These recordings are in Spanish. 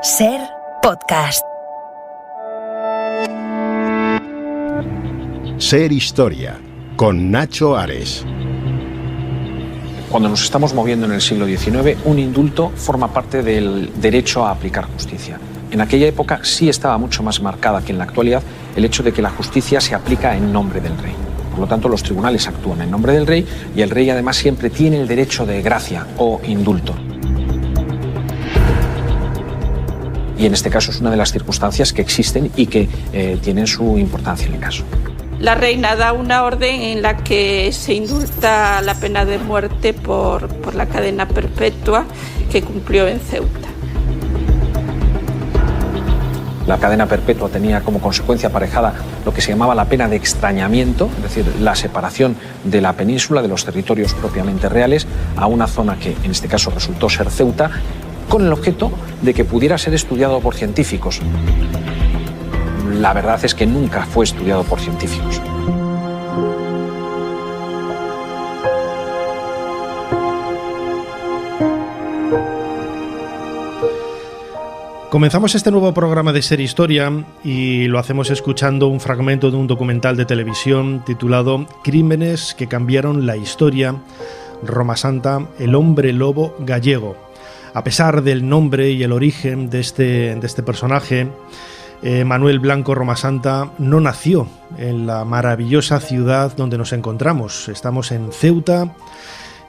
Ser Podcast. Ser Historia, con Nacho Ares. Cuando nos estamos moviendo en el siglo XIX, un indulto forma parte del derecho a aplicar justicia. En aquella época sí estaba mucho más marcada que en la actualidad el hecho de que la justicia se aplica en nombre del rey. Por lo tanto, los tribunales actúan en nombre del rey y el rey además siempre tiene el derecho de gracia o indulto. Y en este caso es una de las circunstancias que existen y que tienen su importancia en el caso. La reina da una orden en la que se indulta la pena de muerte por la cadena perpetua que cumplió en Ceuta. La cadena perpetua tenía como consecuencia aparejada lo que se llamaba la pena de extrañamiento, es decir, la separación de la península, de los territorios propiamente reales, a una zona que en este caso resultó ser Ceuta, con el objeto de que pudiera ser estudiado por científicos. La verdad es que nunca fue estudiado por científicos. Comenzamos este nuevo programa de Ser Historia y lo hacemos escuchando un fragmento de un documental de televisión titulado Crímenes que cambiaron la historia, Roma Santa, el hombre lobo gallego. A pesar del nombre y el origen de este personaje, Manuel Blanco Roma Santa no nació en la maravillosa ciudad donde nos encontramos. Estamos en Ceuta,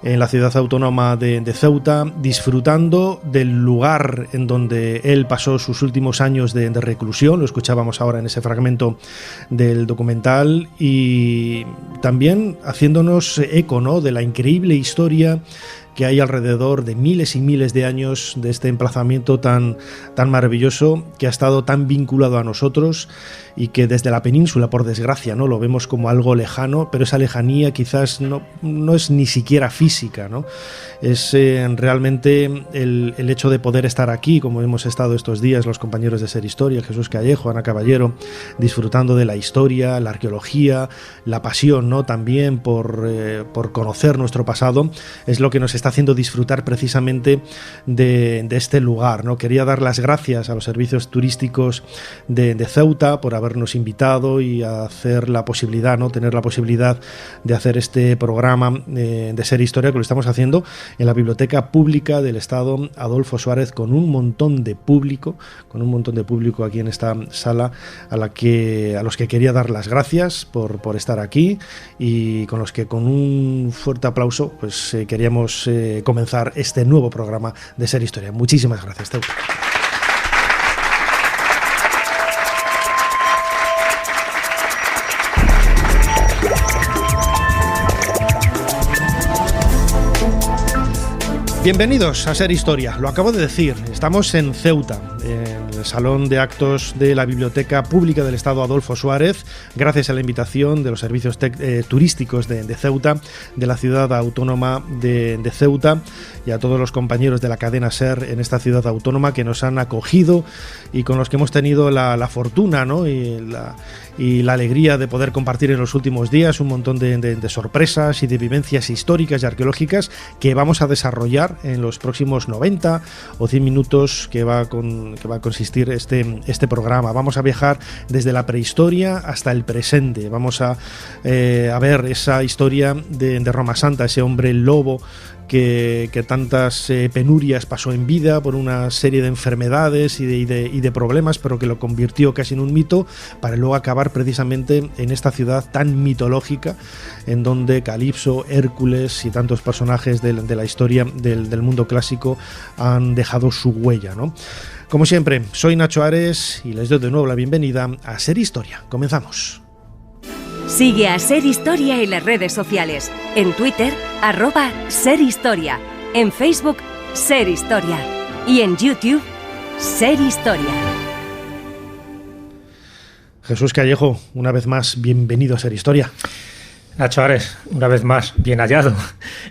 en la ciudad autónoma de Ceuta, disfrutando del lugar en donde él pasó sus últimos años de reclusión. Lo escuchábamos ahora en ese fragmento del documental, y también haciéndonos eco, ¿no?, de la increíble historia que hay alrededor de miles y miles de años de este emplazamiento tan maravilloso, que ha estado tan vinculado a nosotros y que desde la península, por desgracia, ¿no?, lo vemos como algo lejano, pero esa lejanía quizás no es ni siquiera física, ¿no? Es realmente el hecho de poder estar aquí, como hemos estado estos días los compañeros de Ser Historia, Jesús Callejo, Ana Caballero, disfrutando de la historia, la arqueología, la pasión, ¿no?, también por conocer nuestro pasado, es lo que nos está haciendo disfrutar precisamente de este lugar, ¿no? Quería dar las gracias a los servicios turísticos de Ceuta por habernos invitado y hacer la posibilidad, ¿no?, tener la posibilidad de hacer este programa de Ser Historia, que lo estamos haciendo en la Biblioteca Pública del Estado Adolfo Suárez, con un montón de público aquí en esta sala, a los que quería dar las gracias por estar aquí, y con los que con un fuerte aplauso pues queríamos comenzar este nuevo programa de Ser Historia. Muchísimas gracias, Ceuta. Bienvenidos a Ser Historia. Lo acabo de decir, estamos en Ceuta, en el Salón de Actos de la Biblioteca Pública del Estado Adolfo Suárez, gracias a la invitación de los servicios turísticos de Ceuta, de la ciudad autónoma de Ceuta, y a todos los compañeros de la cadena SER en esta ciudad autónoma que nos han acogido y con los que hemos tenido la fortuna, ¿no?, y la alegría de poder compartir en los últimos días un montón de sorpresas y de vivencias históricas y arqueológicas que vamos a desarrollar en los próximos 90 o 100 minutos que va a consistir este programa. Vamos a viajar desde la prehistoria hasta el presente. Vamos a ver esa historia de Roma Santa, ese hombre lobo que tantas penurias pasó en vida por una serie de enfermedades y de problemas, pero que lo convirtió casi en un mito, para luego acabar precisamente en esta ciudad tan mitológica, en donde Calipso, Hércules y tantos personajes de la historia del mundo clásico han dejado su huella, ¿no? Como siempre, soy Nacho Ares y les doy de nuevo la bienvenida a Ser Historia. Comenzamos. Sigue a Ser Historia en las redes sociales. En Twitter, @SerHistoria. En Facebook, Ser Historia. Y en YouTube, Ser Historia. Jesús Callejo, una vez más, bienvenido a Ser Historia. Nacho Ares, una vez más, bien hallado.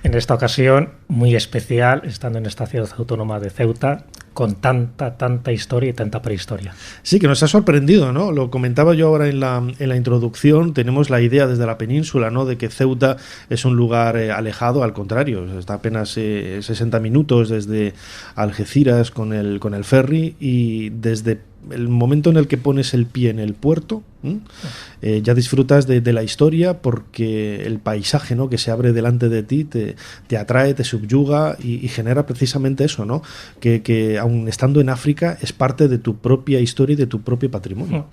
En esta ocasión, muy especial, estando en esta ciudad autónoma de Ceuta, con tanta historia y tanta prehistoria. Sí, que nos ha sorprendido, ¿no? Lo comentaba yo ahora en la introducción. Tenemos la idea desde la península, ¿no?, de que Ceuta es un lugar alejado. Al contrario, está apenas 60 minutos desde Algeciras con el ferry, y desde el momento en el que pones el pie en el puerto, ya disfrutas de la historia, porque el paisaje, ¿no?, que se abre delante de ti te atrae, te subyuga y genera precisamente eso, ¿no?, que aun estando en África es parte de tu propia historia y de tu propio patrimonio.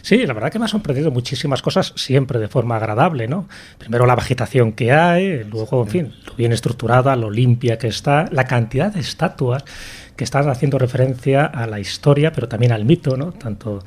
Sí, la verdad que me ha sorprendido muchísimas cosas, siempre de forma agradable, ¿no? Primero la vegetación que hay, luego, en fin, lo bien estructurada, lo limpia que está, la cantidad de estatuas que están haciendo referencia a la historia, pero también al mito, ¿no? Tanto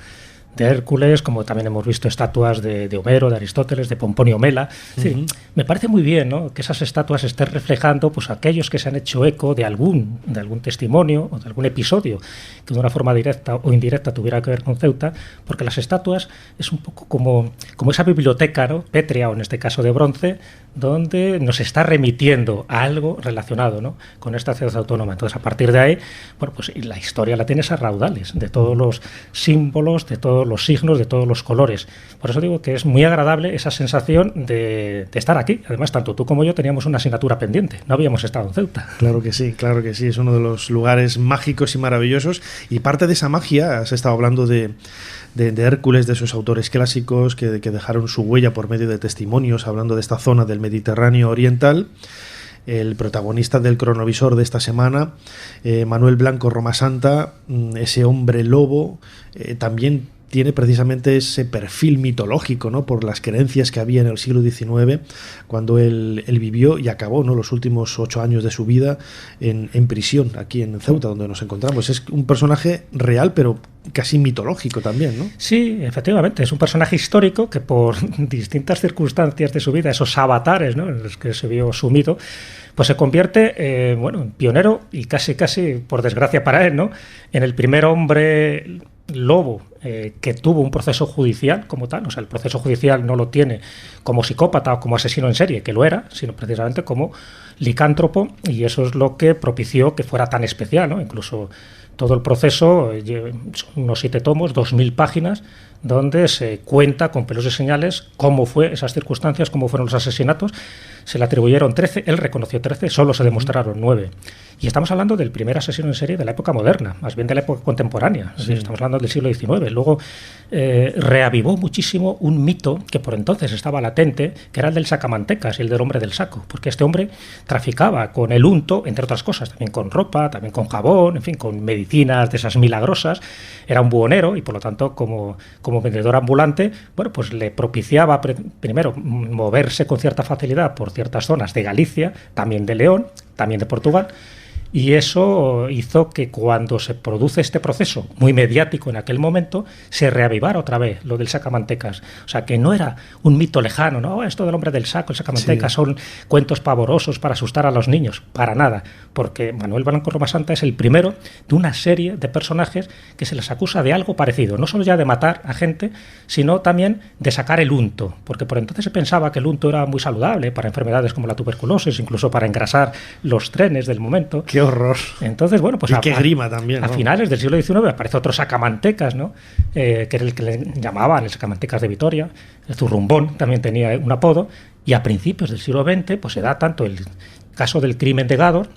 de Hércules, como también hemos visto estatuas de Homero, de Aristóteles, de Pomponio Mela. Sí, me parece muy bien, ¿no?, que esas estatuas estén reflejando, pues, aquellos que se han hecho eco de algún testimonio o de algún episodio que de una forma directa o indirecta tuviera que ver con Ceuta, porque las estatuas es un poco como esa biblioteca, ¿no?, pétrea, o en este caso de bronce, donde nos está remitiendo a algo relacionado, ¿no?, con esta ciudad autónoma. Entonces, a partir de ahí, bueno, pues la historia la tienes a raudales, de todos los símbolos, de todos los signos, de todos los colores. Por eso digo que es muy agradable esa sensación de estar aquí. Además, tanto tú como yo teníamos una asignatura pendiente, no habíamos estado en Ceuta. Claro que sí, es uno de los lugares mágicos y maravillosos, y parte de esa magia, has estado hablando de Hércules, de esos autores clásicos que dejaron su huella por medio de testimonios, hablando de esta zona del Mediterráneo oriental. El protagonista del cronovisor de esta semana, Manuel Blanco Romasanta, ese hombre lobo, también tiene precisamente ese perfil mitológico, ¿no?, por las creencias que había en el siglo XIX, cuando él vivió y acabó, ¿no?, los últimos 8 años de su vida en prisión, aquí en Ceuta, donde nos encontramos. Es un personaje real, pero casi mitológico también, ¿no? Sí, efectivamente, es un personaje histórico que por distintas circunstancias de su vida, esos avatares, ¿no?, en los que se vio sumido, pues se convierte en pionero, y casi por desgracia para él, ¿no?, en el primer hombre lobo que tuvo un proceso judicial como tal. O sea, el proceso judicial no lo tiene como psicópata o como asesino en serie, que lo era, sino precisamente como licántropo, y eso es lo que propició que fuera tan especial, ¿no? Incluso todo el proceso, son unos 7 tomos, 2000 páginas, donde se cuenta con pelos y señales cómo fue esas circunstancias, cómo fueron los asesinatos. Se le atribuyeron 13, él reconoció 13, solo se demostraron 9. Y estamos hablando del primer asesino en serie de la época moderna, más bien de la época contemporánea. Sí. Es decir, estamos hablando del siglo XIX. Luego reavivó muchísimo un mito que por entonces estaba latente, que era el del sacamantecas y el del hombre del saco, porque este hombre traficaba con el unto, entre otras cosas, también con ropa, también con jabón, en fin, con medicinas de esas milagrosas. Era un buhonero y, por lo tanto, como vendedor ambulante, bueno, pues le propiciaba primero moverse con cierta facilidad por ciertas zonas de Galicia, también de León, también de Portugal. Y eso hizo que cuando se produce este proceso muy mediático en aquel momento, se reavivara otra vez lo del sacamantecas. O sea, que no era un mito lejano, ¿no? Esto del hombre del saco, el sacamantecas, sí, son cuentos pavorosos para asustar a los niños. Para nada, porque Manuel Blanco Romasanta es el primero de una serie de personajes que se les acusa de algo parecido. No solo ya de matar a gente, sino también de sacar el unto. Porque por entonces se pensaba que el unto era muy saludable para enfermedades como la tuberculosis, incluso para engrasar los trenes del momento. ¡Qué horror! Entonces, bueno, pues y qué grima también, ¿no? A finales del siglo XIX aparece otro sacamantecas, ¿no? Que era el que le llamaban el sacamantecas de Vitoria. El zurrumbón también tenía un apodo. Y a principios del siglo XX pues se da tanto el caso del crimen de Gádor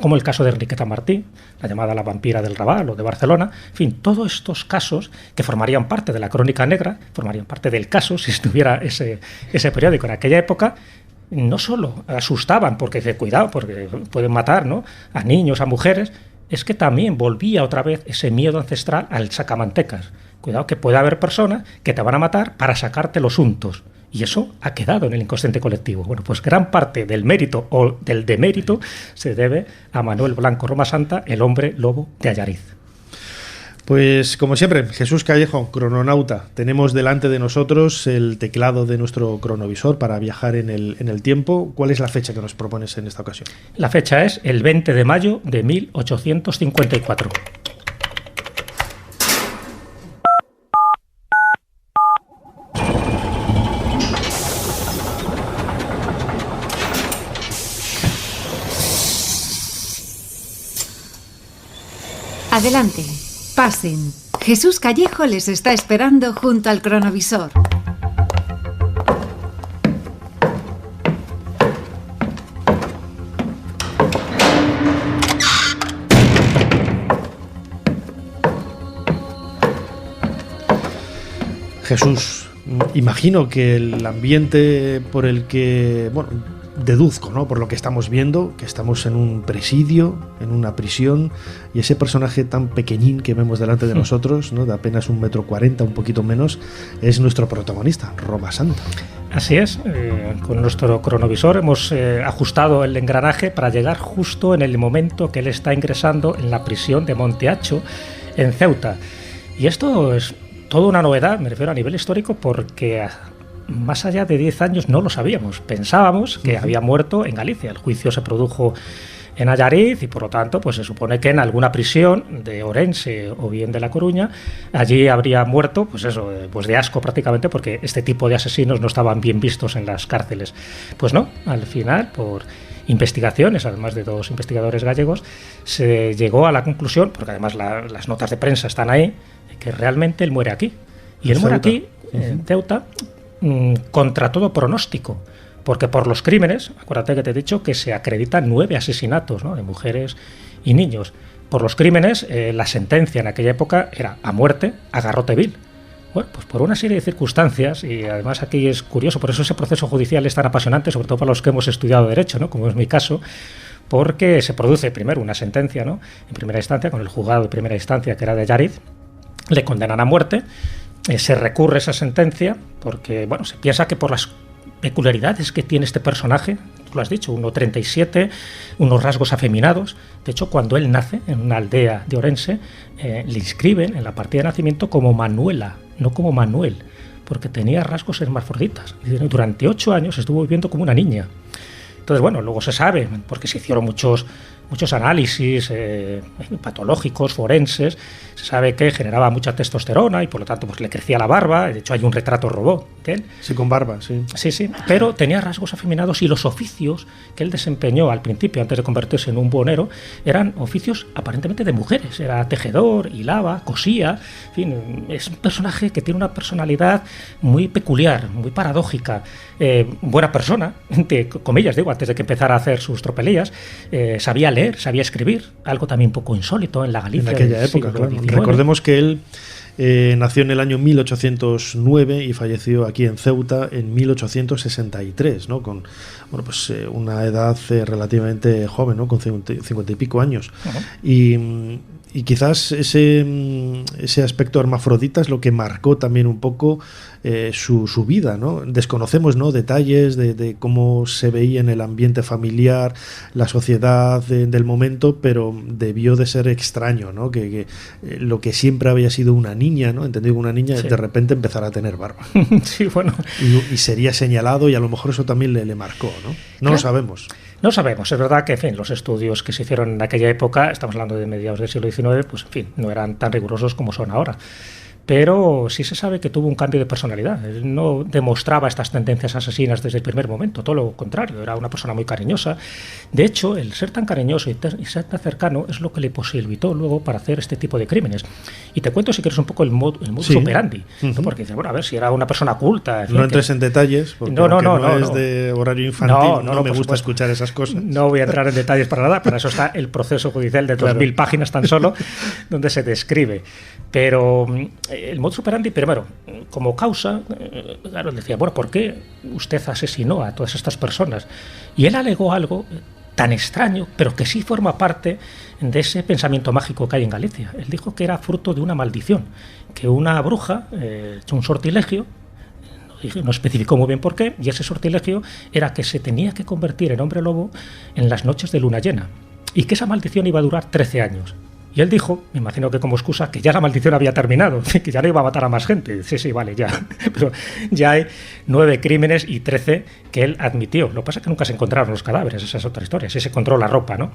como el caso de Enriqueta Martí, la llamada la vampira del Raval o de Barcelona. En fin, todos estos casos que formarían parte de la crónica negra, formarían parte del caso si estuviera ese periódico en aquella época. No solo asustaban porque cuidado, porque pueden matar, ¿no?, a niños, a mujeres, es que también volvía otra vez ese miedo ancestral al sacamantecas. Cuidado que puede haber personas que te van a matar para sacarte los untos. Y eso ha quedado en el inconsciente colectivo. Bueno, pues gran parte del mérito o del demérito se debe a Manuel Blanco Romasanta, el hombre lobo de Allariz. Pues como siempre, Jesús Callejo, crononauta, tenemos delante de nosotros el teclado de nuestro cronovisor para viajar en el tiempo. ¿Cuál es la fecha que nos propones en esta ocasión? La fecha es el 20 de mayo de 1854. Adelante, pasen. Jesús Callejo les está esperando junto al cronovisor. Jesús, imagino que el ambiente por el que, bueno, deduzco, ¿no?, por lo que estamos viendo, que estamos en un presidio, en una prisión, y ese personaje tan pequeñín que vemos delante de nosotros, ¿no?, de apenas 1,40 m, un poquito menos, es nuestro protagonista, Roma Santa. Así es, con nuestro cronovisor hemos ajustado el engranaje para llegar justo en el momento que él está ingresando en la prisión de Monte Hacho, en Ceuta. Y esto es toda una novedad, me refiero a nivel histórico, porque más allá de 10 años no lo sabíamos. Pensábamos que había muerto en Galicia. El juicio se produjo en Allariz y por lo tanto pues se supone que en alguna prisión de Orense o bien de La Coruña allí habría muerto, pues eso, pues de asco prácticamente, porque este tipo de asesinos no estaban bien vistos en las cárceles. Pues no, al final, por investigaciones, además de 2 investigadores gallegos, se llegó a la conclusión, porque además las notas de prensa están ahí, que realmente él muere aquí. Y él muere aquí, en Ceuta, contra todo pronóstico, porque por los crímenes, acuérdate que te he dicho que se acreditan 9 asesinatos, ¿no?, de mujeres y niños. Por los crímenes, la sentencia en aquella época era a muerte, a garrote vil. Bueno, pues por una serie de circunstancias, y además aquí es curioso, por eso ese proceso judicial es tan apasionante, sobre todo para los que hemos estudiado Derecho, ¿no?, como es mi caso, porque se produce primero una sentencia, ¿no?, en primera instancia, con el juzgado de primera instancia, que era de Allariz, le condenan a muerte, se recurre esa sentencia, porque bueno, se piensa que por las peculiaridades que tiene este personaje, tú lo has dicho, 1,37 m, unos rasgos afeminados. De hecho, cuando él nace en una aldea de Orense, le inscriben en la partida de nacimiento como Manuela, no como Manuel, porque tenía rasgos hermafroditas. Durante 8 años estuvo viviendo como una niña. Entonces, bueno, luego se sabe, porque se hicieron muchos análisis patológicos, forenses, se sabe que generaba mucha testosterona y por lo tanto pues le crecía la barba. De hecho hay un retrato robot de él. Sí, con barba, sí. Sí, pero tenía rasgos afeminados y los oficios que él desempeñó al principio, antes de convertirse en un buhonero, eran oficios aparentemente de mujeres. Era tejedor, hilaba, cosía, en fin, es un personaje que tiene una personalidad muy peculiar, muy paradójica, buena persona, entre comillas digo, antes de que empezara a hacer sus tropelías, sabía leer, sabía escribir, algo también un poco insólito en la Galicia. En aquella época, claro. Recordemos que él nació en el año 1809 y falleció aquí en Ceuta en 1863, ¿no?, con una edad relativamente joven, ¿no?, con 50 y pico años. Uh-huh. Y quizás ese aspecto hermafrodita es lo que marcó también un poco su vida, ¿no? Desconocemos, ¿no?, detalles de cómo se veía en el ambiente familiar, la sociedad del momento, pero debió de ser extraño, ¿no?, que lo que siempre había sido una niña, ¿no?, entendido como una niña, sí, de repente empezara a tener barba. Sí, bueno. Y sería señalado, y a lo mejor eso también le marcó, ¿no? No lo sabemos. No sabemos, es verdad que, en fin, los estudios que se hicieron en aquella época, estamos hablando de mediados del siglo XIX, pues en fin, no eran tan rigurosos como son ahora. Pero sí se sabe que tuvo un cambio de personalidad. Él no demostraba estas tendencias asesinas desde el primer momento, todo lo contrario, era una persona muy cariñosa. De hecho, el ser tan cariñoso y ser tan cercano es lo que le posibilitó luego para hacer este tipo de crímenes. Y te cuento, si quieres, un poco el modus sí. operandi, uh-huh. ¿no? Porque dices, bueno, a ver, si era una persona culta... En fin, no entres en detalles, porque no es de horario infantil, no me gusta escuchar esas cosas. No voy a entrar en detalles para nada, para eso está el proceso judicial de 2000 páginas tan solo, donde se describe. Pero el modus operandi, primero, como causa, claro, él decía, bueno, ¿por qué usted asesinó a todas estas personas? Y él alegó algo tan extraño, pero que sí forma parte de ese pensamiento mágico que hay en Galicia. Él dijo que era fruto de una maldición, que una bruja echó un sortilegio, no especificó muy bien por qué, y ese sortilegio era que se tenía que convertir en hombre lobo en las noches de luna llena, y que esa maldición iba a durar 13 años. Y él dijo, me imagino que como excusa, que ya la maldición había terminado, que ya no iba a matar a más gente. Sí, vale, ya. Pero ya hay 9 crímenes y 13 que él admitió. Lo que pasa es que nunca se encontraron los cadáveres, esa es otra historia. Sí se encontró la ropa, ¿no?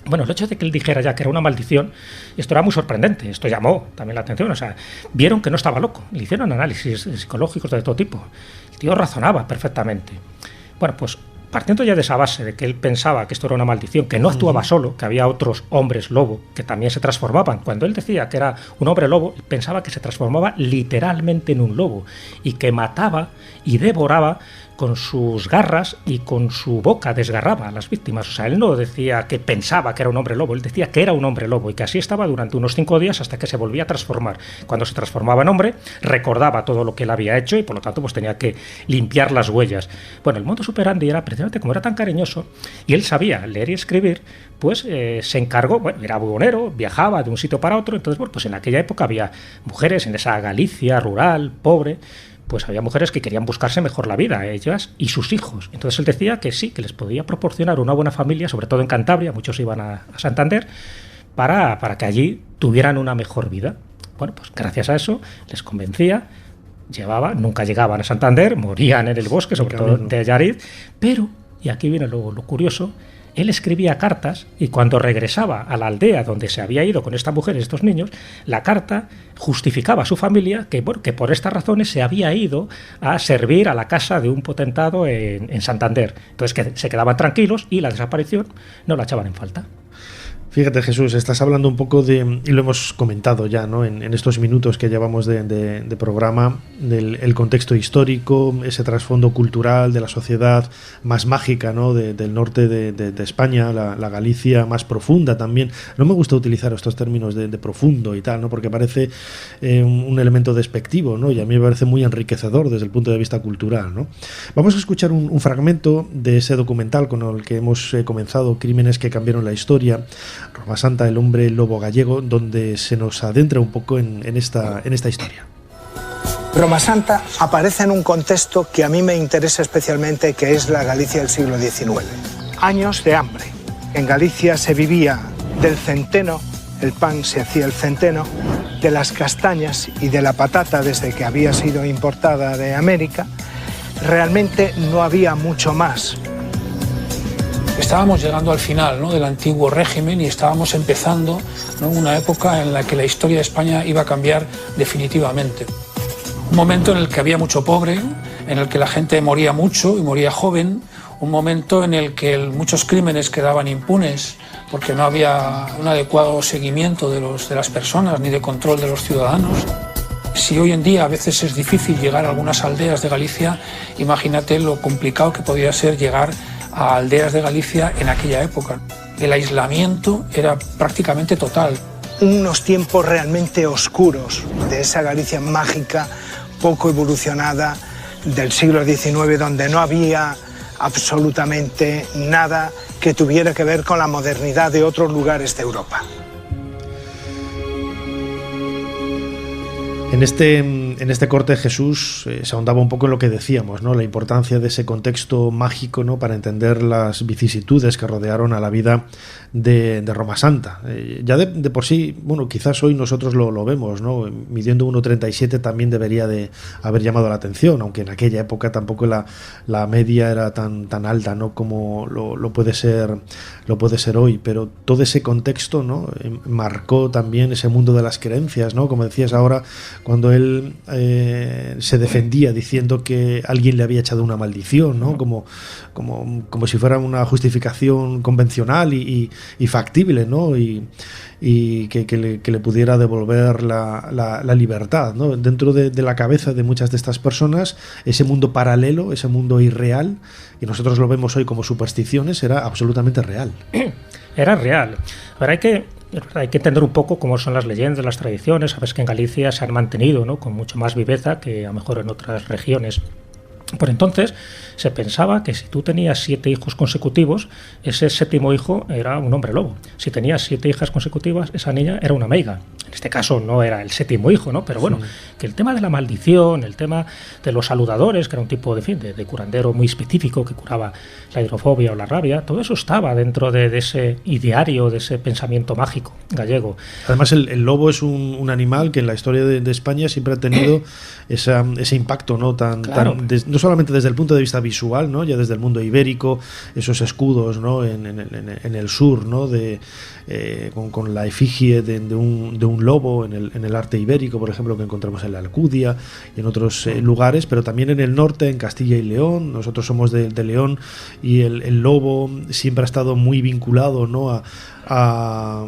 Bueno, el hecho de que él dijera ya que era una maldición, esto era muy sorprendente, esto llamó también la atención, o sea, vieron que no estaba loco, le hicieron análisis psicológicos de todo tipo, el tío razonaba perfectamente. Bueno, pues partiendo ya de esa base de que él pensaba que esto era una maldición, que no actuaba solo, que había otros hombres lobo que también se transformaban. Cuando él decía que era un hombre lobo, pensaba que se transformaba literalmente en un lobo y que mataba y devoraba con sus garras y con su boca, desgarraba a las víctimas. O sea, él no decía que pensaba que era un hombre lobo, él decía que era un hombre lobo y que así estaba durante unos 5 días hasta que se volvía a transformar. Cuando se transformaba en hombre, recordaba todo lo que él había hecho y por lo tanto pues tenía que limpiar las huellas. Bueno, el modus operandi era precisamente como era tan cariñoso y él sabía leer y escribir, pues se encargó, bueno, era buhonero, viajaba de un sitio para otro, entonces bueno, pues en aquella época había mujeres en esa Galicia rural, pobre, pues había mujeres que querían buscarse mejor la vida, ellas y sus hijos. Entonces él decía que sí, que les podía proporcionar una buena familia, sobre todo en Cantabria, muchos iban a Santander, para que allí tuvieran una mejor vida. Bueno, pues gracias a eso les convencía, nunca llegaban a Santander, morían en el bosque, sobre todo de Allariz, pero, y aquí viene lo curioso, él escribía cartas y cuando regresaba a la aldea donde se había ido con esta mujer y estos niños, la carta justificaba a su familia que por estas razones se había ido a servir a la casa de un potentado en Santander. Entonces que se quedaban tranquilos y la desaparición no la echaban en falta. Fíjate, Jesús, estás hablando un poco y lo hemos comentado ya, ¿no? En estos minutos que llevamos de programa, del contexto histórico, ese trasfondo cultural de la sociedad más mágica, ¿no? Del norte de España, la Galicia más profunda también. No me gusta utilizar estos términos de profundo y tal, ¿no? Porque parece un elemento despectivo, ¿no? Y a mí me parece muy enriquecedor desde el punto de vista cultural, ¿no? Vamos a escuchar un fragmento de ese documental con el que hemos comenzado, Crímenes que cambiaron la historia, Romasanta, el hombre lobo gallego, donde se nos adentra un poco en esta historia. Romasanta aparece en un contexto que a mí me interesa especialmente, que es la Galicia del siglo XIX. Años de hambre. En Galicia se vivía del centeno, el pan se hacía el centeno, de las castañas y de la patata desde que había sido importada de América. Realmente no había mucho más. Estábamos llegando al final, ¿no?, del antiguo régimen y estábamos empezando, ¿no?, una época en la que la historia de España iba a cambiar definitivamente. Un momento en el que había mucho pobre, en el que la gente moría mucho y moría joven, un momento en el que muchos crímenes quedaban impunes porque no había un adecuado seguimiento de las personas ni de control de los ciudadanos. Si hoy en día a veces es difícil llegar a algunas aldeas de Galicia, imagínate lo complicado que podía ser llegar a aldeas de Galicia en aquella época. El aislamiento era prácticamente total. Unos tiempos realmente oscuros de esa Galicia mágica, poco evolucionada, del siglo XIX, donde no había absolutamente nada que tuviera que ver con la modernidad de otros lugares de Europa. En este corte, Jesús, se ahondaba un poco en lo que decíamos, ¿no? La importancia de ese contexto mágico, ¿no?, para entender las vicisitudes que rodearon a la vida de Romasanta. Ya de por sí, bueno, quizás hoy nosotros lo vemos, ¿no? Midiendo 1,37 también debería de haber llamado la atención, aunque en aquella época tampoco la media era tan alta, ¿no?, como lo puede ser hoy. Pero todo ese contexto, ¿no?, marcó también ese mundo de las creencias, ¿no? Como decías ahora, cuando él se defendía diciendo que alguien le había echado una maldición, ¿no? Como si fuera una justificación convencional y factible, ¿no? Y que le pudiera devolver la libertad, ¿no? Dentro de la cabeza de muchas de estas personas, ese mundo paralelo, ese mundo irreal, que nosotros lo vemos hoy como supersticiones, era absolutamente real. Era real. Ahora hay que entender un poco cómo son las leyendas, las tradiciones. Sabes que en Galicia se han mantenido, ¿no?, con mucho más viveza que a lo mejor en otras regiones. Por entonces se pensaba que si tú tenías 7 hijos consecutivos, ese 7º hijo era un hombre lobo. Si tenías 7 hijas consecutivas, esa niña era una meiga. En este caso no era el 7º hijo, ¿no? Pero bueno, sí, que el tema de la maldición, el tema de los saludadores, que era un tipo de curandero muy específico que curaba la hidrofobia o la rabia, todo eso estaba dentro de ese ideario, de ese pensamiento mágico gallego. Además, el lobo es un animal que en la historia de España siempre ha tenido ese impacto, ¿no? Claro. No solamente desde el punto de vista visual, ¿no?, ya desde el mundo ibérico, esos escudos, ¿no?, en el sur, ¿no?, con la efigie de un un lobo en el arte ibérico, por ejemplo, que encontramos en la Alcudia y en otros lugares, pero también en el norte, en Castilla y León. Nosotros somos de León y el lobo siempre ha estado muy vinculado, ¿no?, a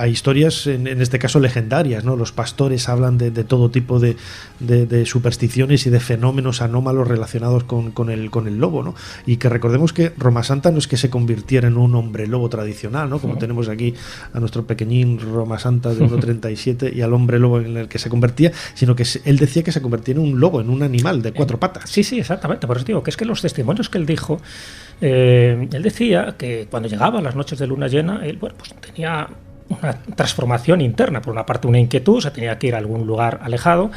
historias, en este caso legendarias, ¿no? Los pastores hablan de todo tipo de supersticiones y de fenómenos anómalos relacionados con el lobo, ¿no? Y que recordemos que Roma Santa no es que se convirtiera en un hombre lobo tradicional, ¿no?, como tenemos aquí a nuestro pequeñín Roma Santa de 1,37 y al hombre lobo en el que se convertía, sino que él decía que se convertía en un lobo, en un animal de 4 patas. Sí, exactamente. Por eso digo que es que los testimonios que él dijo, él decía que cuando llegaba a las noches de luna llena, él pues tenía una transformación interna. Por una parte, una inquietud, se tenía que ir a algún lugar alejado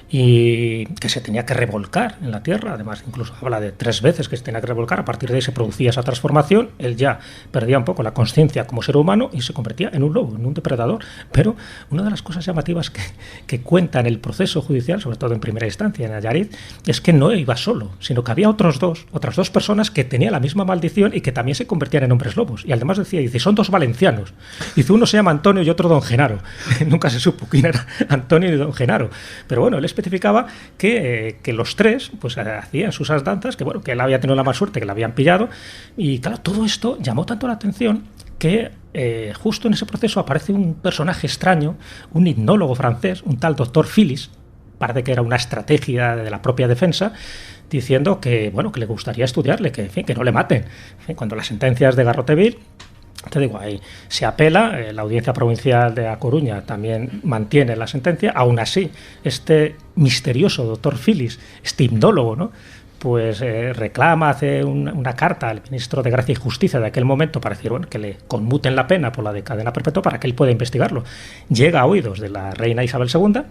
y que se tenía que revolcar en la tierra. Además, incluso habla de 3 veces que se tenía que revolcar. A partir de ahí se producía esa transformación. Él ya perdía un poco la conciencia como ser humano y se convertía en un lobo, en un depredador. Pero una de las cosas llamativas que cuenta en el proceso judicial, sobre todo en primera instancia en Nayarit, es que no iba solo, sino que había otras dos personas que tenían la misma maldición y que también se convertían en hombres lobos. Y además dice, son 2 valencianos. Dice, uno se llama Antonio y otro Don Genaro. Nunca se supo quién era Antonio y Don Genaro. Pero bueno, él especificaba que los 3 pues hacían sus danzas, que él había tenido la mala suerte que la habían pillado, y claro, todo esto llamó tanto la atención que justo en ese proceso aparece un personaje extraño, un hipnólogo francés, un tal doctor Phillis, parece que era una estrategia de la propia defensa, diciendo que que le gustaría estudiarle, que no le maten. Cuando las sentencias de Garroteville, te digo, ahí se apela, la Audiencia Provincial de A Coruña también mantiene la sentencia. Aún así, este misterioso doctor Phillis, este hipnólogo, ¿no?, pues reclama, hace una carta al ministro de Gracia y Justicia de aquel momento para decir que le conmuten la pena por la de cadena perpetua para que él pueda investigarlo. Llega a oídos de la reina Isabel II.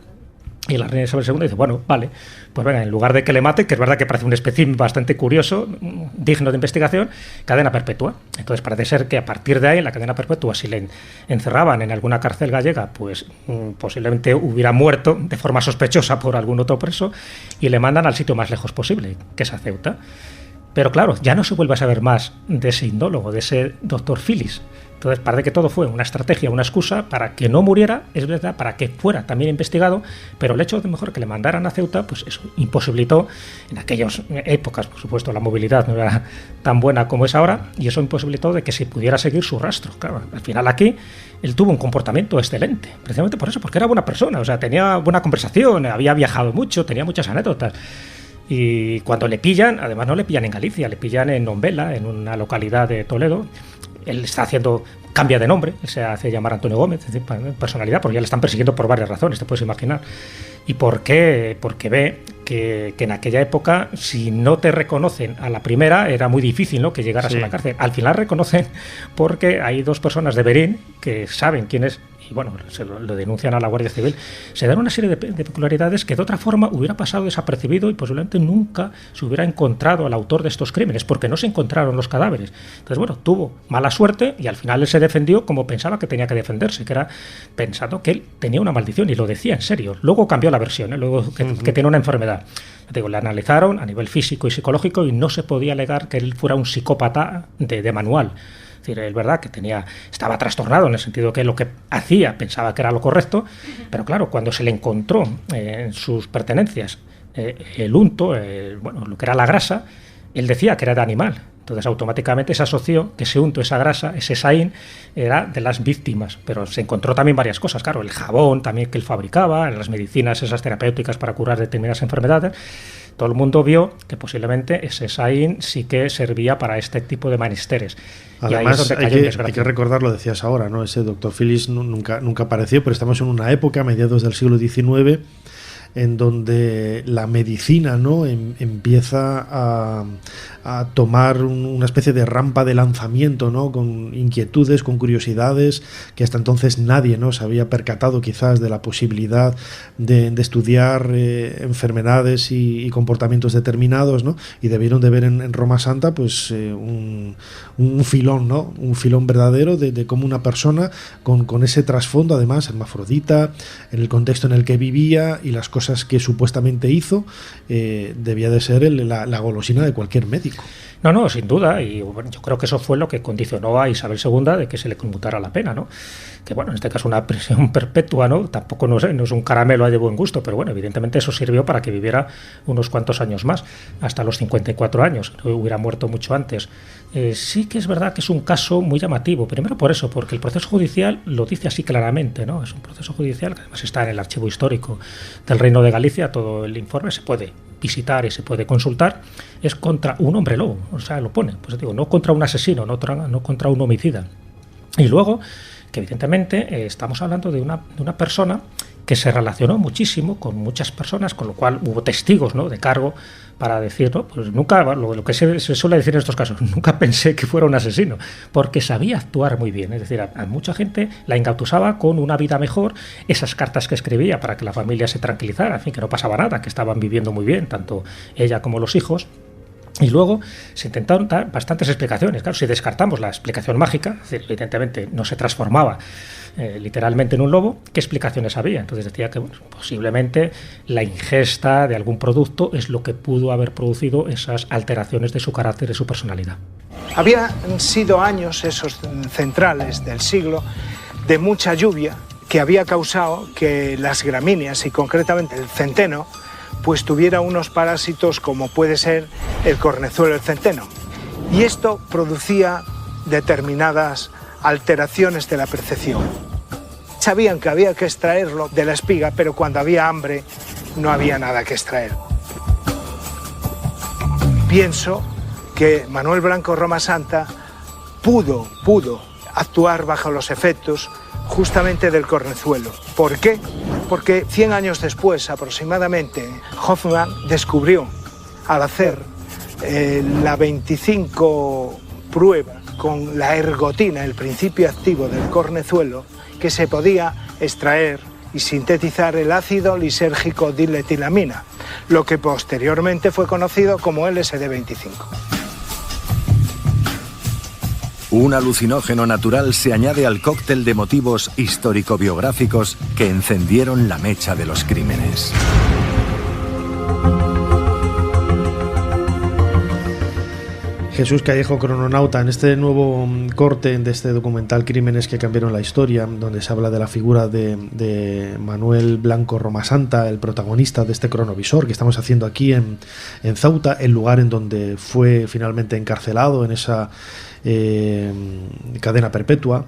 Y la reina Isabel II dice, vale, pues venga, en lugar de que le mate, que es verdad que parece un espécimen bastante curioso, digno de investigación, cadena perpetua. Entonces parece ser que a partir de ahí, la cadena perpetua, si le encerraban en alguna cárcel gallega, pues posiblemente hubiera muerto de forma sospechosa por algún otro preso, y le mandan al sitio más lejos posible, que es a Ceuta. Pero claro, ya no se vuelve a saber más de ese hipnólogo, de ese doctor Phillis. Entonces parece que todo fue una estrategia, una excusa para que no muriera, es verdad, para que fuera también investigado, pero el hecho de mejor que le mandaran a Ceuta, pues eso imposibilitó, en aquellas épocas, por supuesto, la movilidad no era tan buena como es ahora, y eso imposibilitó de que se pudiera seguir su rastro. Claro, al final aquí él tuvo un comportamiento excelente, precisamente por eso, porque era buena persona, o sea, tenía buena conversación, había viajado mucho, tenía muchas anécdotas. Y cuando le pillan, además no le pillan en Galicia, le pillan en Nombela, en una localidad de Toledo. Él cambia de nombre, él se hace llamar Antonio Gómez, es decir, personalidad, porque ya le están persiguiendo por varias razones, te puedes imaginar. ¿Y por qué? Porque ve que en aquella época, si no te reconocen a la primera, era muy difícil, ¿no?, que llegaras a la cárcel. Al final reconocen porque hay 2 personas de Berín que saben quién es, y se lo denuncian a la Guardia Civil. Se dan una serie de peculiaridades que de otra forma hubiera pasado desapercibido y posiblemente nunca se hubiera encontrado al autor de estos crímenes, porque no se encontraron los cadáveres. Entonces, tuvo mala suerte y al final él se defendió como pensaba que tenía que defenderse, que era pensando que él tenía una maldición, y lo decía en serio. Luego cambió la versión, luego que tenía una enfermedad. Le analizaron a nivel físico y psicológico y no se podía alegar que él fuera un psicópata de manual. Es decir, es verdad que estaba trastornado en el sentido que lo que hacía pensaba que era lo correcto, pero claro, cuando se le encontró en sus pertenencias el unto, lo que era la grasa, él decía que era de animal. Entonces automáticamente se asoció que ese unto, esa grasa, ese saín, era de las víctimas. Pero se encontró también varias cosas, claro, el jabón también que él fabricaba, las medicinas esas terapéuticas para curar determinadas enfermedades. Todo el mundo vio que posiblemente ese saín sí que servía para este tipo de menesteres. Además, hay que recordar, lo decías ahora, ¿no? Ese doctor Phillis nunca apareció, pero estamos en una época, a mediados del siglo XIX, en donde la medicina, ¿no?, empieza a tomar una especie de rampa de lanzamiento, ¿no?, con inquietudes, con curiosidades que hasta entonces nadie, ¿no?, se había percatado quizás de la posibilidad de estudiar enfermedades y comportamientos determinados, ¿no?, y debieron de ver en Roma Santa pues un filón, ¿no?, un filón verdadero de cómo una persona con ese trasfondo, además hermafrodita, en el contexto en el que vivía y las cosas que supuestamente hizo, debía de ser la golosina de cualquier médico. No, sin duda, y bueno, yo creo que eso fue lo que condicionó a Isabel II de que se le conmutara la pena, ¿no? Que bueno, en este caso una prisión perpetua, ¿no? Tampoco, no sé, no es un caramelo de buen gusto, pero bueno, evidentemente eso sirvió para que viviera unos cuantos años más, hasta los 54 años, no hubiera muerto mucho antes. Sí que es verdad que es un caso muy llamativo, primero por eso, porque el proceso judicial lo dice así claramente, ¿no? Es un proceso judicial que además está en el archivo histórico del Reino de Galicia, todo el informe se puede visitar y se puede consultar, es contra un hombre lobo, o sea, lo pone, pues digo, no contra un asesino, no contra un homicida. Y luego, que evidentemente estamos hablando de una persona que se relacionó muchísimo con muchas personas, con lo cual hubo testigos, ¿no?, de cargo para decir, ¿no?, pues nunca, lo que se suele decir en estos casos, nunca pensé que fuera un asesino, porque sabía actuar muy bien, es decir, a mucha gente la engatusaba con una vida mejor, esas cartas que escribía para que la familia se tranquilizara, en fin, que no pasaba nada, que estaban viviendo muy bien, tanto ella como los hijos. Y luego se intentaron dar bastantes explicaciones. Claro, si descartamos la explicación mágica, es decir, evidentemente no se transformaba literalmente en un lobo, ¿qué explicaciones había? Entonces decía que bueno, posiblemente la ingesta de algún producto es lo que pudo haber producido esas alteraciones de su carácter y de su personalidad. Habían sido años esos centrales del siglo de mucha lluvia que había causado que las gramíneas y concretamente el centeno pues tuviera unos parásitos como puede ser el cornezuelo del centeno. Y esto producía determinadas alteraciones de la percepción. Sabían que había que extraerlo de la espiga, pero cuando había hambre no había nada que extraer. Pienso que Manuel Blanco Romasanta pudo actuar bajo los efectos justamente del cornezuelo. ¿Por qué? Porque 100 años después, aproximadamente, Hoffmann descubrió, al hacer la 25 prueba con la ergotina, el principio activo del cornezuelo, que se podía extraer y sintetizar el ácido lisérgico diletilamina, lo que posteriormente fue conocido como LSD-25. Un alucinógeno natural se añade al cóctel de motivos histórico-biográficos que encendieron la mecha de los crímenes. Jesús Callejo, crononauta, en este nuevo corte de este documental Crímenes que cambiaron la historia, donde se habla de la figura de Manuel Blanco Romasanta, el protagonista de este cronovisor que estamos haciendo aquí en Ceuta, el lugar en donde fue finalmente encarcelado en esa cadena perpetua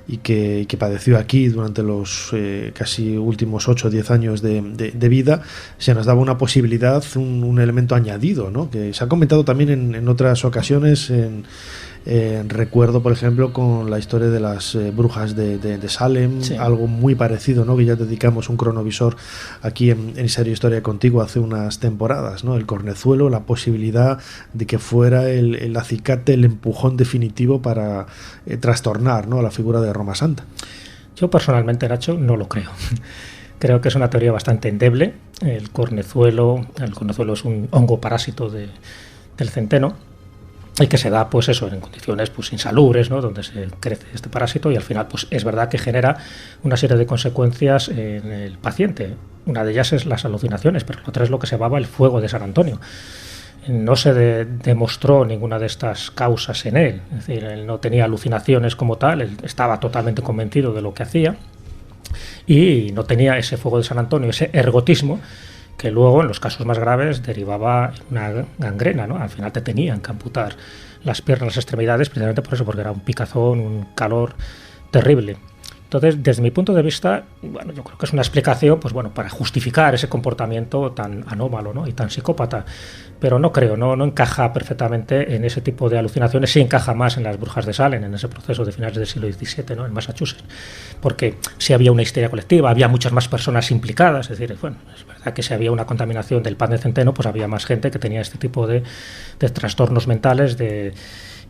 y que padeció aquí durante los casi últimos 8 o 10 años de vida. Se nos daba una posibilidad, un elemento añadido, ¿no?, que se ha comentado también en otras ocasiones. Recuerdo, por ejemplo, con la historia de las brujas de Salem, sí, algo muy parecido, ¿no?, que ya dedicamos un cronovisor aquí en Serie Historia contigo hace unas temporadas, ¿no?, el cornezuelo, la posibilidad de que fuera el acicate, el empujón definitivo para trastornar, ¿no?, la figura de Romasanta. Yo personalmente, Nacho, no lo creo. Creo que es una teoría bastante endeble. El cornezuelo es un hongo parásito del centeno, y que se da, pues eso, en condiciones pues insalubres, ¿no?, donde se crece este parásito, y al final pues es verdad que genera una serie de consecuencias en el paciente. Una de ellas es las alucinaciones, pero la otra es lo que se llamaba el fuego de San Antonio. No se demostró ninguna de estas causas en él, es decir, él no tenía alucinaciones como tal, él estaba totalmente convencido de lo que hacía y no tenía ese fuego de San Antonio, ese ergotismo, que luego en los casos más graves derivaba en una gangrena, ¿no? Al final te tenían que amputar las piernas, las extremidades, precisamente por eso, porque era un picazón, un calor terrible. Entonces, desde mi punto de vista, bueno, yo creo que es una explicación, pues bueno, para justificar ese comportamiento tan anómalo, ¿no?, y tan psicópata, pero no creo, no encaja perfectamente en ese tipo de alucinaciones. Sí encaja más en las brujas de Salem, en ese proceso de finales del siglo XVII, ¿no?, en Massachusetts, porque si había una histeria colectiva, había muchas más personas implicadas, es decir, bueno, es verdad que si había una contaminación del pan de centeno, pues había más gente que tenía este tipo de trastornos mentales